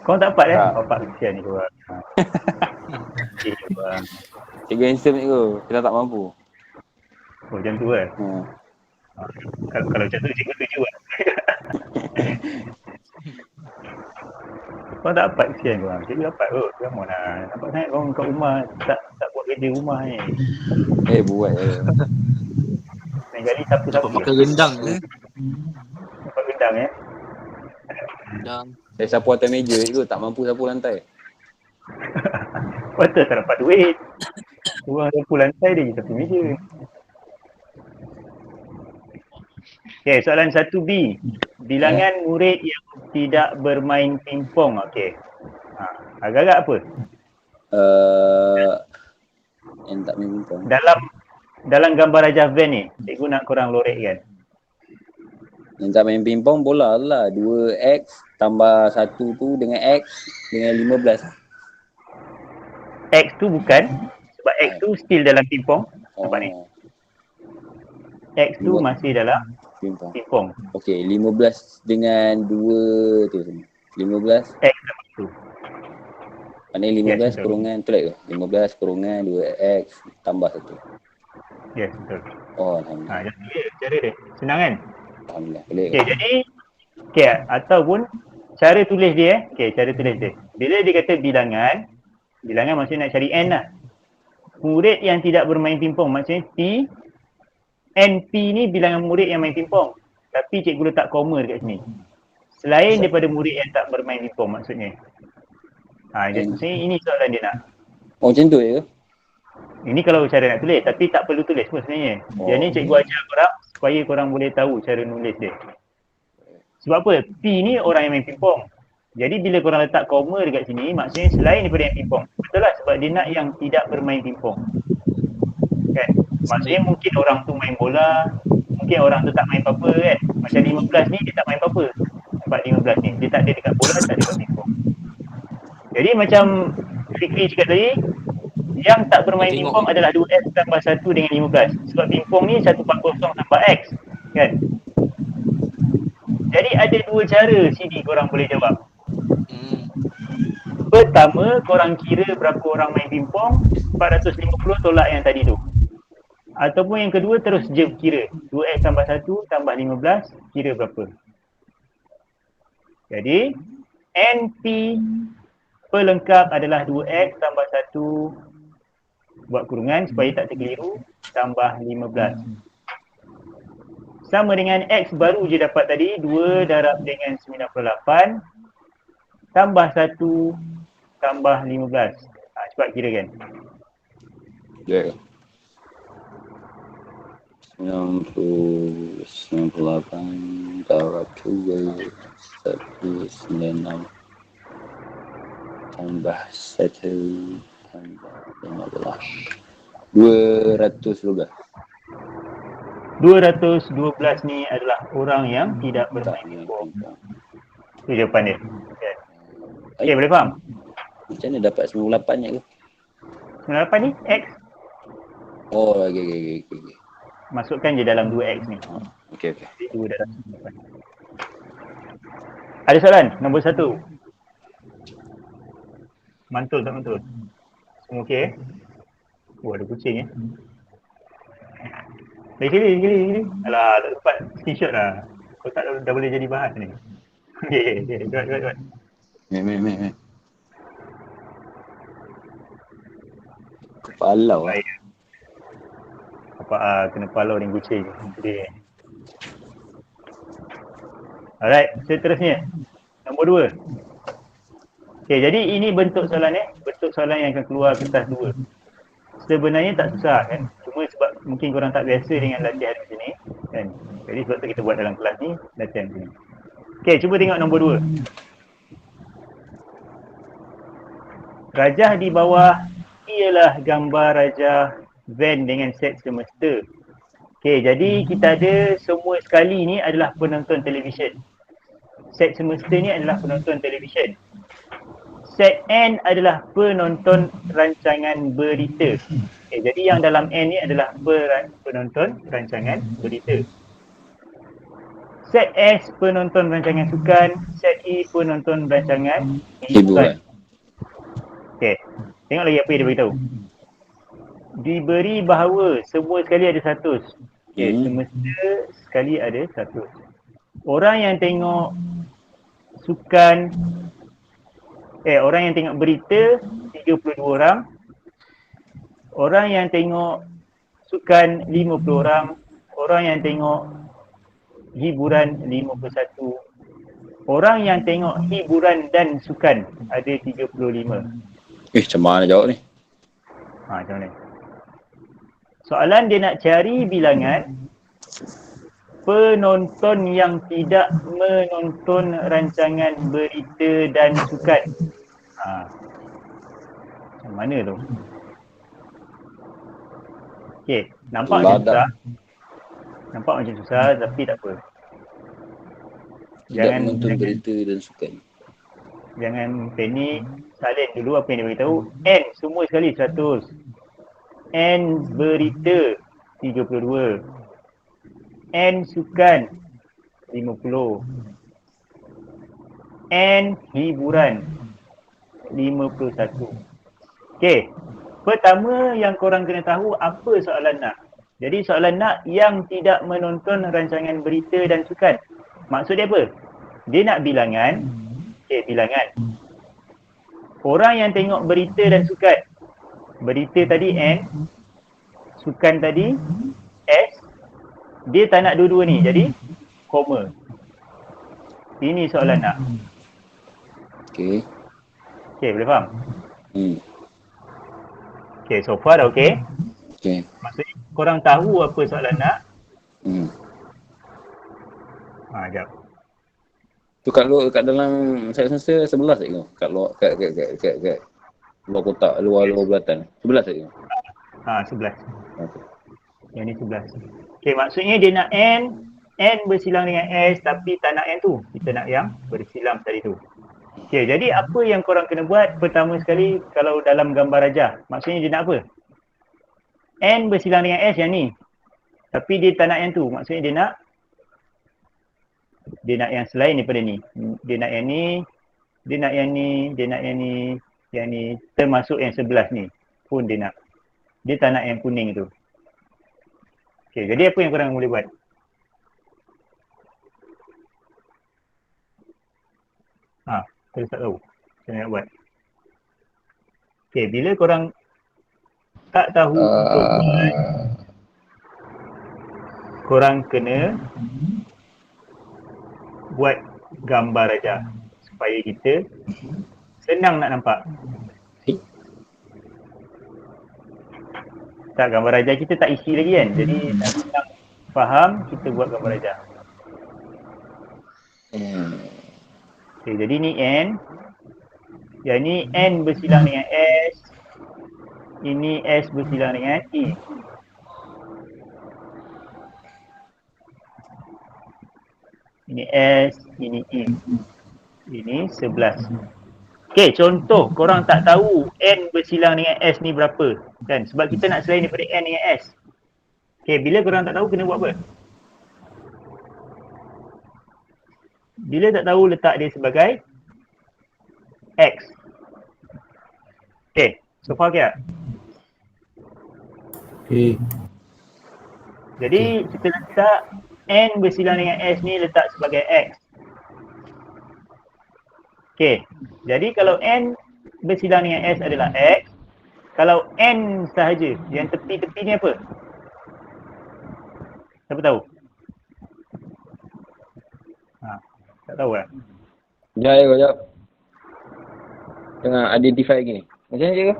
Korang tak dapat Tak. Bapak kesian ni korang. Korang. Cikgu handsome cikgu. Kita tak mampu. Oh macam tu kan? Kalau macam tu cikgu tuju kan? Korang tak dapat kesian korang. Cikgu dapat kot. Come on lah. Nampak sangat korang kat rumah tak buat kerja rumah ni. Buat je. Lain kali siapa-siapa. Dapat makan rendang ke? Dapat gendang Rendang. Saya sapu atas meja cikgu. Tak mampu sapu lantai. Patut tak dapat duit. Korang sapu lantai dia sapu meja. Okay, soalan 1B. Bilangan murid yang tidak bermain pingpong. Okay. Agak-agak apa? Yang tak main pingpong. Dalam gambar Rajah Van ni, cikgu nak korang lorekkan. Yang tak main pingpong bola lah. 2x tambah 1 tu dengan x dengan 15. X tu bukan. Sebab X tu still dalam pingpong. Nampak ni. X tu masih dalam pingpong. Okey, 15 dengan 2 tu. 15. X dalam tu. Maknanya 15 Yes, kurungan tu lah ke? 15 kurungan 2x tambah 1. Yes, betul. Alhamdulillah. Jadi dia cara dia. Senang kan? Alhamdulillah. Boleh ke? Okay, jadi ataupun cara tulis dia cara tulis dia. Bila dia kata bilangan maksudnya nak cari N lah. Murid yang tidak bermain pingpong maksudnya P. NP ni bilangan murid yang main pingpong. Tapi cikgu letak koma dekat sini. Selain daripada murid yang tak bermain pingpong maksudnya. Maksudnya ini soalan dia nak. Macam tu je ke? Ini kalau cara nak tulis, tapi tak perlu tulis pun sebenarnya. Yang ni cikgu ajar korang supaya korang boleh tahu cara nulis dia. Sebab apa? P ni orang yang main pingpong. Jadi bila korang letak koma dekat sini, maksudnya selain daripada yang pingpong. Betul lah sebab dia nak yang tidak bermain pingpong. Kan? Maksudnya mungkin orang tu main bola, mungkin orang tu tak main apa-apa kan. Macam 15 ni dia tak main apa-apa. Sebab 15 ni, dia tak ada dekat bola, tak ada dekat pingpong. Jadi macam Fikri cakap tadi, yang tak bermain pingpong adalah 2x tambah 1 dengan 15. Sebab pingpong ni 140 tambah x. Kan? Jadi ada dua cara sini korang boleh jawab. Pertama, korang kira berapa orang main pingpong, 450 tolak yang tadi tu. Ataupun yang kedua, terus je kira. 2x tambah 1 tambah 15, kira berapa. Jadi, NP pelengkap adalah 2x tambah 1, buat kurungan supaya tak terkeliru, tambah 15. Sama dengan X baru je dapat tadi, 2 darab dengan 98, tambah 1, tambah 15. Cepat kira kan? Ya. 98 darab 2 196 tambah 1 tambah 15 212. 212 ni adalah orang yang tidak bermain Tak netball. main. Itu jawapan dia. Okay, boleh faham? Macam mana dapat 98 ni ke? 98 ni X. Oh, okey. Masukkan je dalam 2X ni. Okey. Jadi 2 dalam 98. Ada soalan? Nombor 1. Mantul tak mantul? Semua okey eh? Oh, ada kucing eh. Kiri. Alah, tak sempat screenshot lah. Kau tak dah boleh jadi bahas ni. Okay. Buat. Main. Kepala lah. Baik. Apa kena palau ni kucing. Sedih. Alright, seterusnya. Nombor 2. Okay, jadi ini bentuk soalan bentuk soalan yang akan keluar kertas 2. Sebenarnya tak susah kan. Cuma sebab mungkin korang tak biasa dengan latihan macam ni kan. Jadi sebab tu kita buat dalam kelas ni latihan macam ni. Okay, cuba tengok nombor 2. Rajah di bawah ialah gambar rajah van dengan set semesta. Okay, jadi kita ada semua sekali ni adalah penonton televisyen. Set semesta ni adalah penonton televisyen. Set N adalah penonton rancangan berita. Okay, jadi yang dalam N ni adalah penonton rancangan berita. Set S penonton rancangan sukan. Set E penonton rancangan hiburan. Okay, tengok lagi apa yang dia beritahu. Diberi bahawa semua sekali ada 100. Okay, semesta sekali ada 100. Orang yang tengok sukan orang yang tengok berita 32 orang. Orang yang tengok sukan 50 orang. Orang yang tengok hiburan 51. Orang yang tengok hiburan dan sukan ada 35. Macam mana jawab ni? Macam mana? Soalan dia nak cari bilangan penonton yang tidak menonton rancangan berita dan sukan. Macam mana tu? Okay, nampak macam susah. Nampak macam susah tapi tak apa. Tidak menonton berita dan sukan. Jangan panik. Salin dulu apa yang dia beritahu. N semua sekali 100. N berita 32. N sukan 50. N hiburan 51. Okey. Pertama yang korang kena tahu apa soalan nak. Jadi soalan nak yang tidak menonton rancangan berita dan sukan. Maksud dia apa? Dia nak bilangan. Bilangan. Orang yang tengok berita dan sukan. Berita tadi N. Sukan tadi S. Dia tak nak dua-dua ni. Jadi koma. Ini soalan nak. Okey. Okey, boleh faham? Okey, so far dah okey. Okey. Maksudnya korang tahu apa soalan nak. Sekejap. Tu kat dalam saya rasa 11 tak tengok. Kat luar luar kotak, luar belatan. 11 tak tengok. 11. Okay. Yang ni 11. Okey, maksudnya dia nak N bersilang dengan S tapi tak nak yang tu. Kita nak yang bersilang tadi tu. Okey, jadi apa yang korang kena buat pertama sekali kalau dalam gambar rajah? Maksudnya dia nak apa? N bersilang dengan S yang ni. Tapi dia tak nak yang tu. Maksudnya dia nak yang selain daripada ni. Dia nak yang ni, dia nak yang ni, dia nak yang ni, termasuk yang 11 ni pun dia nak. Dia tak nak yang kuning tu. Okey, jadi apa yang korang boleh buat? Saya tak tahu macam mana nak buat. Okey, bila korang tak tahu untuk buat, korang kena buat gambar aja supaya kita senang nak nampak. Tak, gambar rajah kita tak isi lagi kan. Jadi nak senang faham, kita buat gambar rajah. Okay, jadi ni N. Yang ni N bersilang dengan S. Ini S bersilang dengan E. Ini S, ini E. Ini 11. Okay, contoh korang tak tahu N bersilang dengan S ni berapa. Kan? Sebab kita nak selain daripada N dengan S. Okay, bila korang tak tahu kena buat apa? Bila tak tahu letak dia sebagai X. Okay, so far okay tak? Okay. Jadi kita letak N bersilang dengan S ni letak sebagai X. Okay, jadi kalau N bersilang dengan S adalah X. Kalau N sahaja, yang tepi-tepi ni apa? Siapa tahu? Tak tahu lah. Sekejap. Tengah identify lagi ni. Macam mana je?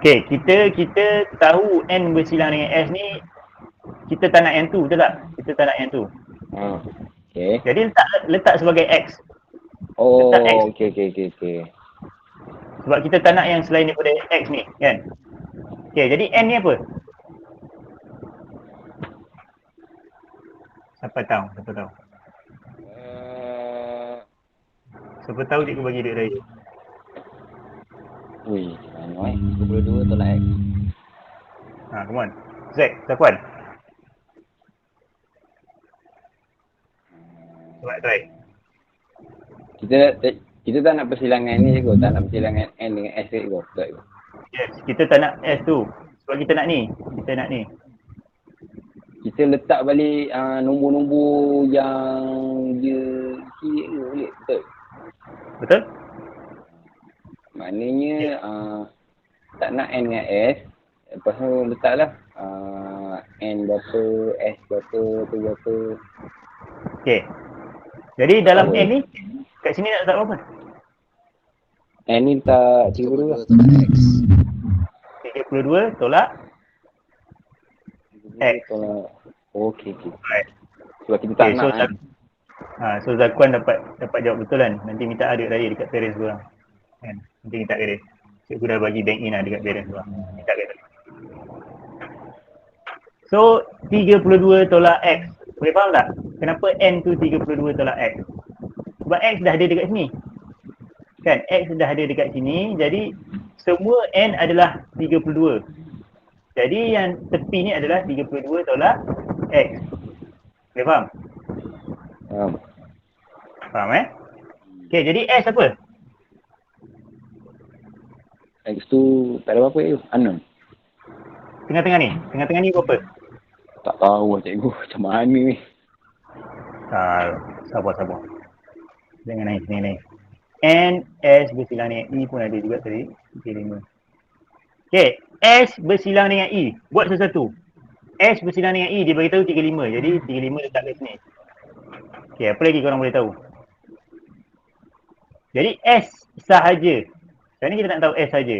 Okay, kita tahu N bersilang dengan S ni, kita tak nak yang tu, betul tak? Kita tak nak yang tu. Okay. Jadi letak sebagai X. Oh, Letak X. okay. Sebab kita tak nak yang selain daripada X ni, kan? Okay, jadi N ni apa? Siapa tahu? Siapa tahu cikgu bagi duit raya? Ui, mana 22 tolak X. Come on. Zack, Sakuan. Try. Kita tak nak persilangan ni je kot. Tak nak persilangan N dengan S je kot. Yes, kita tak nak S tu. Sebab kita nak ni. Kita letak balik nombor-nombor yang dia kira tu boleh. Betul? Maknanya tak nak N dengan S. Lepas tu letaklah N berapa, S berapa, tu berapa. Okay. Jadi dalam N ni, kat sini nak letak apa? N ni letak 32 tolak X. 32 tolak X. Okay. Sebab kita tak nak kan. So Zakuan dapat jawab betul kan. Nanti minta duit raya dekat parents korang. Kan? Nanti minta ke dia. Cikgu dah bagi bank in lah dekat parents korang. Minta ke dia. So 32 tolak X. Boleh faham tak? Kenapa N tu 32 tolak X? Sebab X dah ada dekat sini. Kan? X dah ada dekat sini. Jadi semua N adalah 32. Jadi yang tepi ni adalah 32 tolak X. Boleh faham? Faham Okay, jadi S apa? X tu tak ada apa-apa je. Unknown. Tengah-tengah ni apa? Tak tahu lah cikgu. Macam mana ni? Sabar. Jangan naik. N, S bersilang dengan E pun ada juga tadi. 35. Okay, S bersilang dengan E. Buat sesuatu. S bersilang dengan E, dia beritahu 35. Jadi 35 letak kat sini. Okay, apa lagi korang boleh tahu? Jadi S sahaja. Sekarang ni kita nak tahu S sahaja.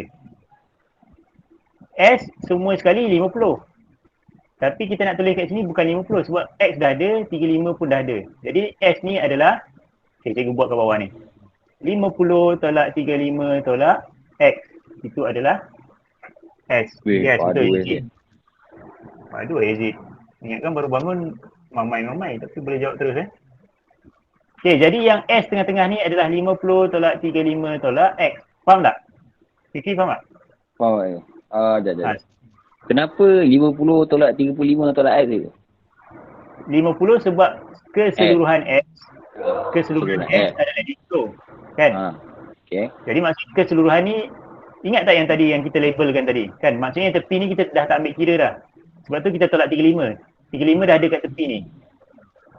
S semua sekali 50. Tapi kita nak tulis kat sini bukan 50 sebab X dah ada, 35 pun dah ada. Jadi S ni adalah, okay, cikgu buat kat bawah ni. 50 tolak 35 tolak X. Itu adalah S. Yes, betul. Aduh, Azid. Ingatkan baru bangun mamai. Tapi boleh jawab terus Okay, jadi yang S tengah-tengah ni adalah 50 tolak 35 tolak X. Faham tak? Fikri faham tak? Faham. Jap. Kenapa 50 tolak 35 tolak X tu? 50 sebab keseluruhan X. Keseluruhan X adalah itu. Kan? Okay. Jadi maksud keseluruhan ni, ingat tak yang tadi yang kita labelkan tadi? Kan? Maksudnya tepi ni kita dah tak ambil kira dah. Sebab tu kita tolak 35. 35 dah ada kat tepi ni.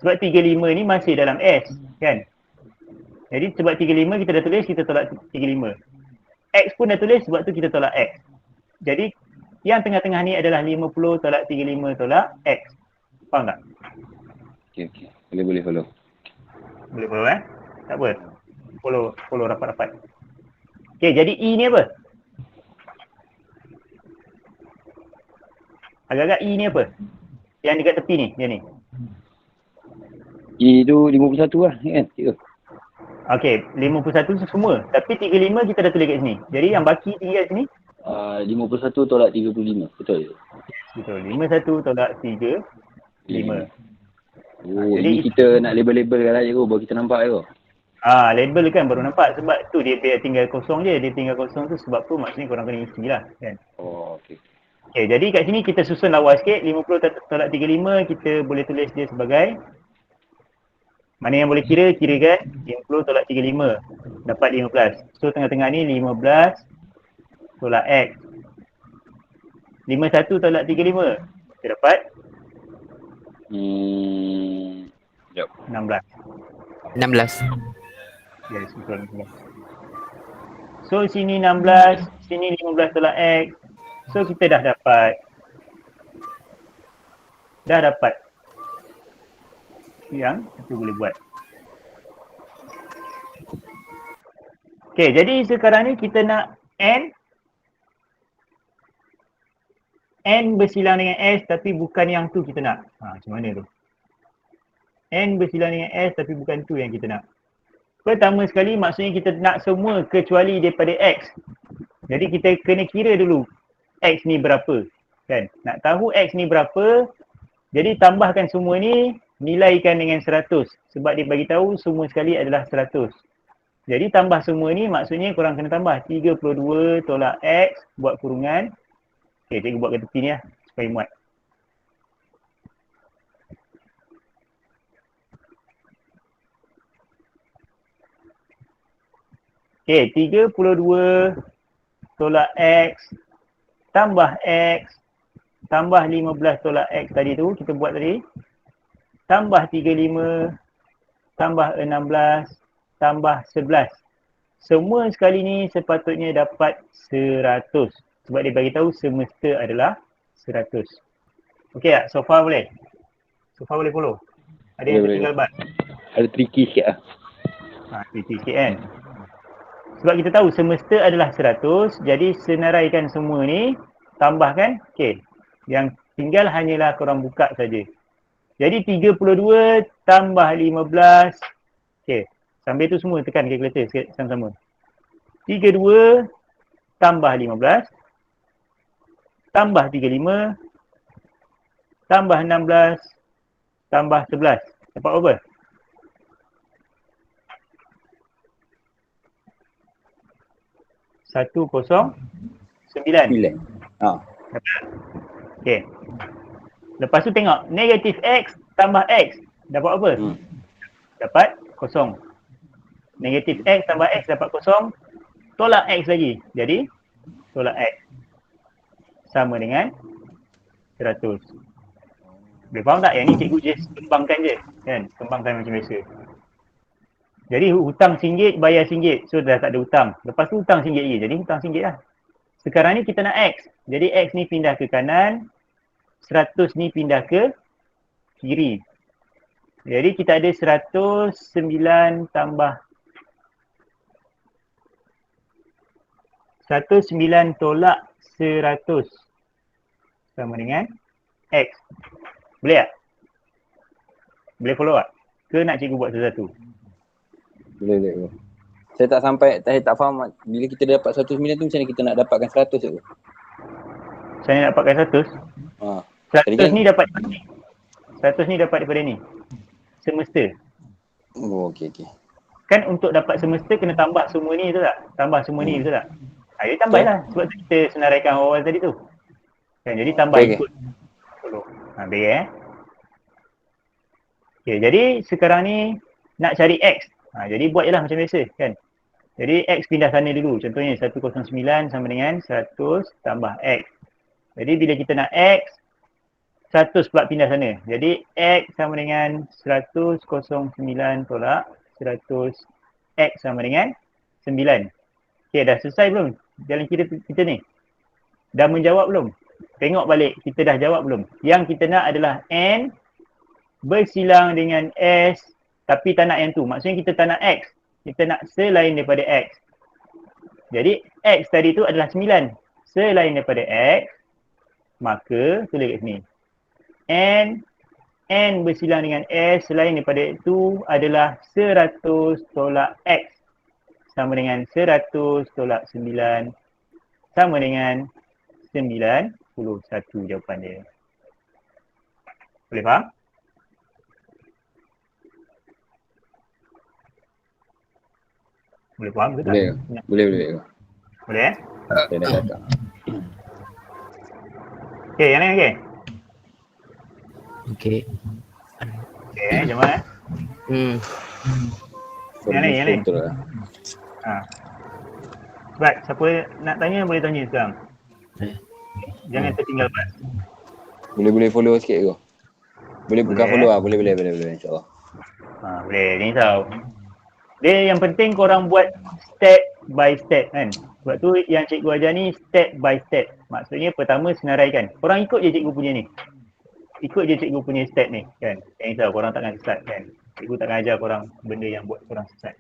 Sebab 35 ni masih dalam S. Kan? Jadi sebab 35 kita dah tulis, kita tolak 35. X pun dah tulis, sebab tu kita tolak X. Jadi yang tengah-tengah ni adalah 50 tolak 35 tolak X. Faham tak? Okay. Boleh follow. Boleh follow Tak apa. Follow rapat-rapat. Okay, jadi E ni apa? Agak-agak E ni apa? Yang dekat tepi ni, dia ni. Itu 51 lah kan? Cikgu. Okey, 51 tu semua. Tapi 35 kita dah tulis kat sini. Jadi yang baki tinggal sini, 51 tolak 35. Betul je? betul. 51 tolak 35. Oh, Jadi ini kita nak label-labelkan lah cikgu, baru kita nampak cikgu. Label kan baru nampak. Sebab tu dia biar tinggal kosong je. Dia tinggal kosong tu sebab tu maksudnya korang kena isi lah kan. Oh, okey. Okay, jadi kat sini kita susun lawa sikit. 50 tolak 35 kita boleh tulis dia sebagai, mana yang boleh kira, kirakan 50 tolak 35 dapat 15. So tengah-tengah ni 15 tolak X. 51 tolak 35 kita dapat Sekejap. 16. 16. Yes, betul 16. So sini 16, sini 15 tolak X. So kita dah dapat yang kita boleh buat. Okay, jadi sekarang ni kita nak N bersilang dengan S tapi bukan yang tu kita nak. Macam mana tu? N bersilang dengan S tapi bukan tu yang kita nak. Pertama sekali maksudnya kita nak semua kecuali daripada X. Jadi kita kena kira dulu X ni berapa. Kan? Nak tahu X ni berapa, jadi tambahkan semua ni, nilaikan dengan 100. Sebab dia bagi tahu semua sekali adalah 100. Jadi tambah semua ni maksudnya korang kena tambah 32 tolak X buat kurungan. Okay, cikgu buat kat tepi ni lah supaya muat. Okay, 32 tolak X tambah X tambah 15 tolak X tadi tu kita buat tadi. Tambah 35 tambah 16 tambah 11. Semua sekali ni sepatutnya dapat 100. Sebab dia bagi tahu semesta adalah 100. Okey tak? So far boleh? So far boleh follow? Ada yang tertinggal bat? Ada tricky sikit lah. Tricky sikit kan? Sebab kita tahu semesta adalah 100. Jadi senaraikan semua ni, tambahkan. Okey. Yang tinggal hanyalah korang buka saja. Jadi 32 tambah 15. Okey. Sambil tu semua tekan kalkulator sikit sama-sama. 32 tambah 15 tambah 35 tambah 16 tambah 11. Dapat berapa? Satu kosong 9. Okey. Lepas tu tengok negatif X tambah X dapat apa? Dapat kosong. Negatif X tambah X dapat kosong. Tolak X lagi. Jadi tolak X sama dengan 100. Boleh faham tak? Yang ni cikgu just kembangkan je. Kan? Kembangkan macam biasa. Jadi hutang RM1 bayar RM1. So dah tak ada hutang. Lepas tu hutang RM1 je. Jadi hutang RM1 lah. Sekarang ni kita nak X. Jadi X ni pindah ke kanan. 100 ni pindah ke kiri. Jadi kita ada 109 tambah 109 tolak 100 sama dengan X. Boleh tak? Boleh follow tak? Ke nak cikgu buat satu-satu? Boleh. Saya tak faham bila kita dapat 109 tu macam mana kita nak dapatkan 100 tu? Saya nak dapatkan 100. 100 ni dapat daripada ni. 100 ni dapat daripada ni. Semesta. Oh, okey. Kan untuk dapat semesta kena tambah semua ni, betul tak? Tambah semua ni, betul tak? Dia tambah lah. Sebab tu kita senaraikan awal tadi tu. Kan, jadi tambah ikut. Baik Okay, jadi sekarang ni nak cari X. Jadi buat je lah macam biasa kan. Jadi X pindah sana dulu. Contohnya 109 sama dengan 100 tambah X. Jadi bila kita nak X, 100 pula pindah sana. Jadi X sama dengan 109 tolak 100. X sama dengan 9. Okay, dah selesai belum jalan kira kita ni? Dah menjawab belum? Tengok balik, kita dah jawab belum? Yang kita nak adalah N bersilang dengan S tapi tak nak yang tu. Maksudnya kita tak nak X. Kita nak selain daripada X. Jadi X tadi tu adalah 9. Selain daripada X, maka tulis kat sini. N bersilang dengan S selain daripada itu adalah 100 tolak X sama dengan 100 tolak 9 sama dengan 91 jawapan dia. Boleh faham? Boleh faham ke tak? Boleh. Boleh. Boleh eh? Saya dah cakap. Okey, yang lain okey? Okey. Okey, Jamal eh? Yang lain. Betul lah. Ha. Sebab siapa nak tanya boleh tanya sekarang. Jangan tertinggal pas. Boleh follow sikit ke? Boleh bukan Boleh. follow lah. Boleh insyaAllah. Boleh, ni tahu. Dia yang penting korang buat step by step kan. Sebab tu yang cikgu ajar ni step by step. Maksudnya pertama senaraikan. Korang ikut je cikgu punya ni. Ikut je cikgu punya step ni kan. Jangan risau, korang takkan sesat kan. Cikgu takkan ajar korang benda yang buat korang sesat.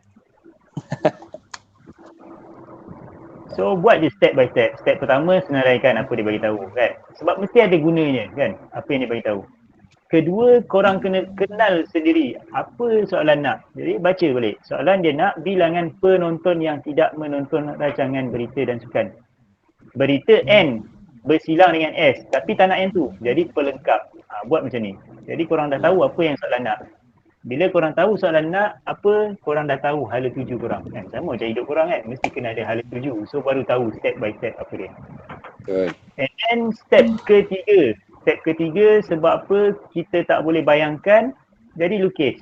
So buat je step by step. Step pertama senaraikan apa dia bagi tahu kan. Sebab mesti ada gunanya kan apa yang dia bagi tahu. Kedua, korang kena kenal sendiri apa soalan nak. Jadi baca balik. Soalan dia nak bilangan penonton yang tidak menonton rancangan berita dan sukan. Berita N bersilang dengan S tapi tak nak yang tu. Jadi pelengkap. Buat macam ni. Jadi korang dah tahu apa yang soalan nak. Bila korang tahu soalan nak apa, korang dah tahu hala tuju korang kan. Sama macam hidup korang kan. Mesti kena ada hala tuju. So baru tahu step by step apa dia. Betul. And then step ketiga. Step ketiga sebab apa kita tak boleh bayangkan, jadi lukis.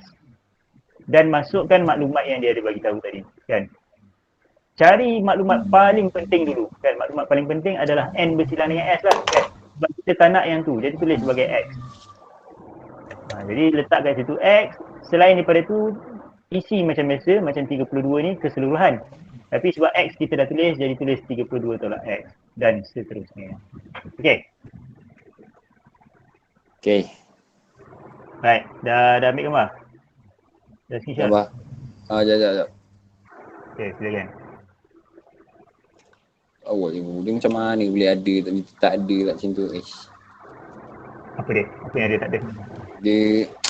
Dan masukkan maklumat yang dia ada bagi tahu tadi kan. Cari maklumat paling penting dulu kan. Maklumat paling penting adalah N bersilang dengan S lah kan. Sebab kita tak nak yang tu, jadi tulis sebagai X. Jadi letak kat situ X. Selain daripada tu, isi macam biasa, macam 32 ni keseluruhan. Tapi sebab X kita dah tulis, jadi tulis 32 tolak X. Dan seterusnya. Okay. Okay. Baik, dah ambil gambar? Dah screenshot? Gambar. Sekejap. Okay, silakan. Awak dia macam mana boleh ada tapi tak ada tak macam tu. Apa dia? Apa yang dia tak ada? Dia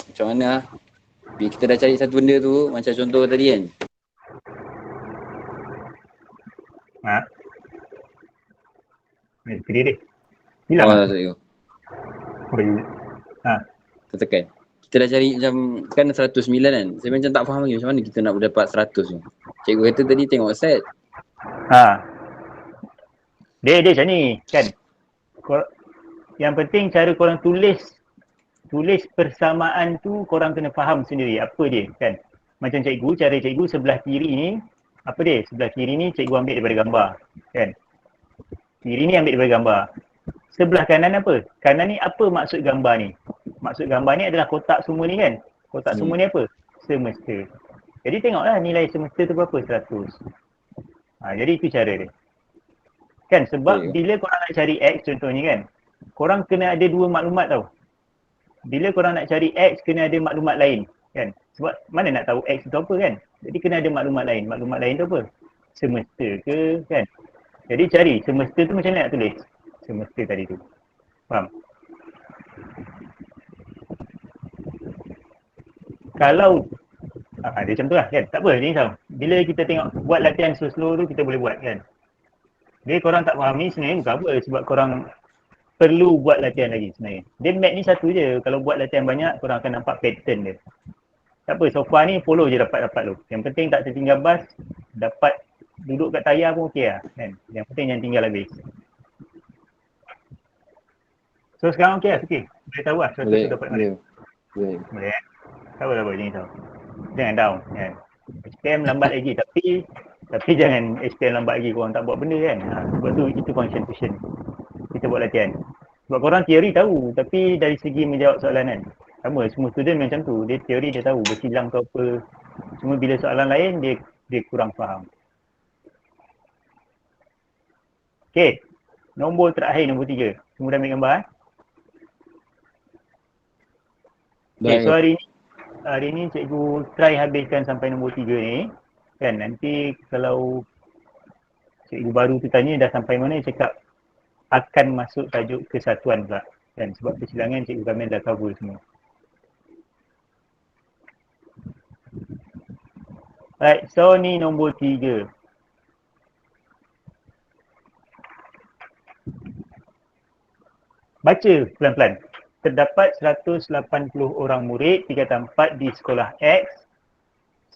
macam mana lah. Bila kita dah cari satu benda tu, macam contoh tadi kan. Pilih dia. Hilang lah. Tak tengok. Tekan. Kita dah cari macam, kan 109 kan. Saya macam tak faham lagi macam mana kita nak dapat 100 tu. Cikgu kata tadi tengok set. Dia macam ni kan. Yang penting cara korang tulis persamaan tu korang kena faham sendiri apa dia kan. Macam cara cikgu sebelah kiri ni, apa dia? Sebelah kiri ni cikgu ambil daripada gambar kan. Kiri ni ambil daripada gambar. Sebelah kanan apa? Kanan ni apa maksud gambar ni? Maksud gambar ni adalah kotak semua ni kan. Kotak semua ni apa? Semesta. Jadi tengoklah nilai semesta tu berapa? 100. Jadi itu cara dia. Kan sebab bila korang nak cari X contohnya kan, korang kena ada dua maklumat tau. Bila korang nak cari X, kena ada maklumat lain kan. Sebab mana nak tahu X itu apa kan. Jadi kena ada maklumat lain. Maklumat lain tu apa? Semesta ke kan. Jadi cari semesta tu macam mana nak tulis? Semesta tadi tu. Faham? Kalau dia macam tu lah kan. Tak apa, ni tahu. Bila kita tengok buat latihan slow-slow tu kita boleh buat kan. Dia korang tak faham ni sebenarnya bukan apa. Sebab korang perlu buat latihan lagi sebenarnya. Dia mat ni satu je. Kalau buat latihan banyak, korang akan nampak pattern dia. Tak apa, so far ni follow je dapat-dapat tu. Yang penting tak tertinggal bas, dapat duduk kat tayar pun okey lah kan. Yang penting jangan tinggal habis. So sekarang okey lah, okey. Boleh tahu lah suatu dapat mana. Boleh eh? Tak apa, jangan risau. Jangan down kan. SPM lambat lagi tapi jangan SPM lambat lagi korang tak buat benda kan. Sebab tu itu concentration. Kita buat latihan. Sebab korang teori tahu tapi dari segi menjawab soalan kan. Sama semua student macam tu. Dia teori dia tahu bersilang ke apa. Cuma bila soalan lain dia kurang faham. Okey. Nombor terakhir nombor 3. Semua dah ambil gambar eh? Okay, so hari ni cikgu try habiskan sampai nombor 3 ni kan. Nanti kalau cikgu baru tu tanya dah sampai mana, cakap akan masuk tajuk kesatuan pula Dan sebab persilangan Cikgu Kamil dah cover semua. Right, so ni nombor 3. Baca pelan-pelan. Terdapat 180 orang murid tingkatan 4 di sekolah X.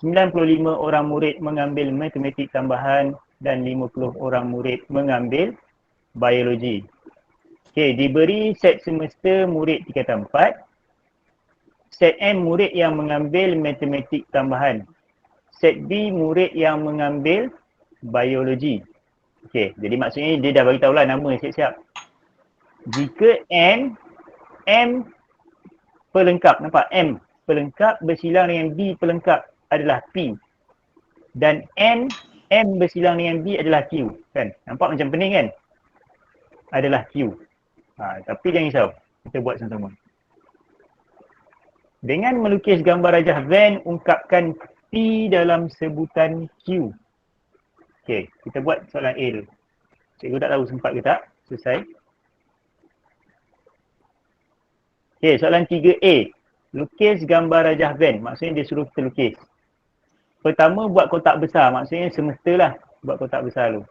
95 orang murid mengambil matematik tambahan dan 50 orang murid mengambil biologi. Okey, diberi set semester murid tingkatan 4. Set M murid yang mengambil matematik tambahan. Set B murid yang mengambil biologi. Okey, jadi maksudnya dia dah bagi tahulah nama siap-siap. Jika M pelengkap, nampak? M pelengkap bersilang dengan B pelengkap adalah P. Dan M bersilang dengan B adalah Q. Kan? Nampak macam pening kan? Adalah Q. Tapi jangan risau. Kita buat sama-sama. Dengan melukis gambar rajah Venn, ungkapkan P dalam sebutan Q. Okey, kita buat soalan A dulu. Cikgu tak tahu sempat ke tak? Selesai. Okey, soalan 3A. Lukis gambar rajah Venn. Maksudnya dia suruh kita lukis. Pertama buat kotak besar. Maksudnya semesta lah. Buat kotak besar dulu.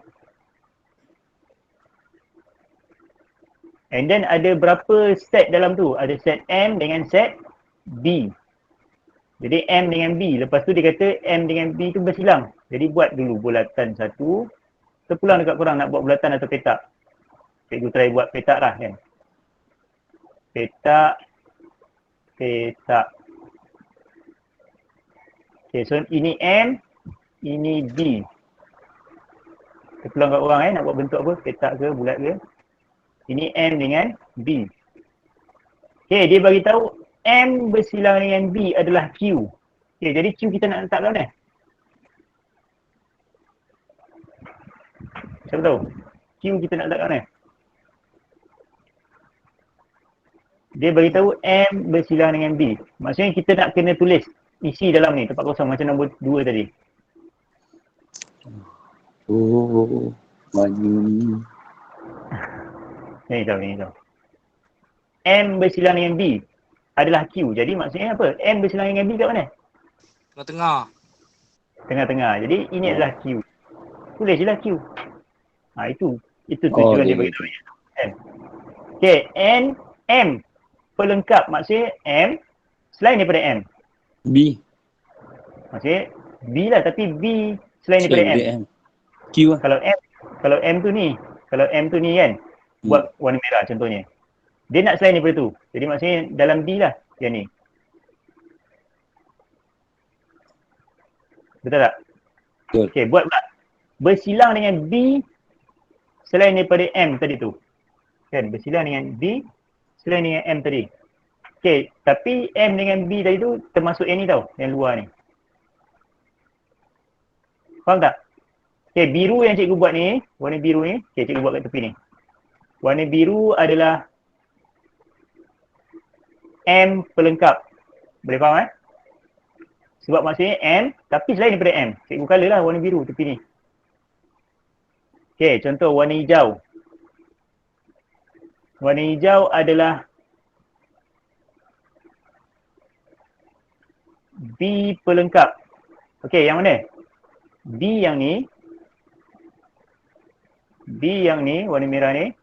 And then ada berapa set dalam tu? Ada set M dengan set B. Jadi M dengan B. Lepas tu dia kata M dengan B tu bersilang. Jadi buat dulu bulatan satu. Terpulang dekat korang nak buat bulatan atau petak. Cikgu try buat petak lah kan. Petak. Okay, so ini M. Ini B. Terpulang kat korang nak buat bentuk apa? Petak ke, bulat ke. Ini M dengan B. Okay, dia bagi tahu M bersilang dengan B adalah Q. Okay, jadi Q kita nak letak kat mana? Siapa tahu? Q kita nak letak kat mana? Dia bagi tahu M bersilang dengan B. Maksudnya kita nak kena tulis isi dalam ni, tempat kosong macam nombor 2 tadi. Oh, maju ni. Ni tahu. M bersilang dengan B adalah Q. Jadi maksudnya apa? M bersilang dengan B kat mana? Tengah-tengah. Tengah-tengah. Jadi ini adalah Q. Tulis je lah Q. Itu tujuan dia bagi tahu. M. Okay, M pelengkap. Maksudnya M selain daripada M. B. Maksudnya B lah, tapi B selain daripada M. Q lah. Kalau M tu ni kan, buat warna merah contohnya. Dia nak selain daripada tu. Jadi maksudnya dalam B lah yang ni. Betul tak? Betul. Okay, buat pula. Bersilang dengan B selain daripada M tadi tu. Kan, bersilang dengan B selain dengan M tadi. Okay, tapi M dengan B tadi tu termasuk yang ni tau, yang luar ni. Faham tak? Okay, biru yang cikgu buat ni, warna biru ni, okay, cikgu buat kat tepi ni. Warna biru adalah M pelengkap. Boleh faham Sebab maksudnya M, tapi selain daripada M. Cikgu colour lah warna biru tepi ni. Okay, contoh warna hijau. Warna hijau adalah B pelengkap. Okay, yang mana? B yang ni, warna merah ni,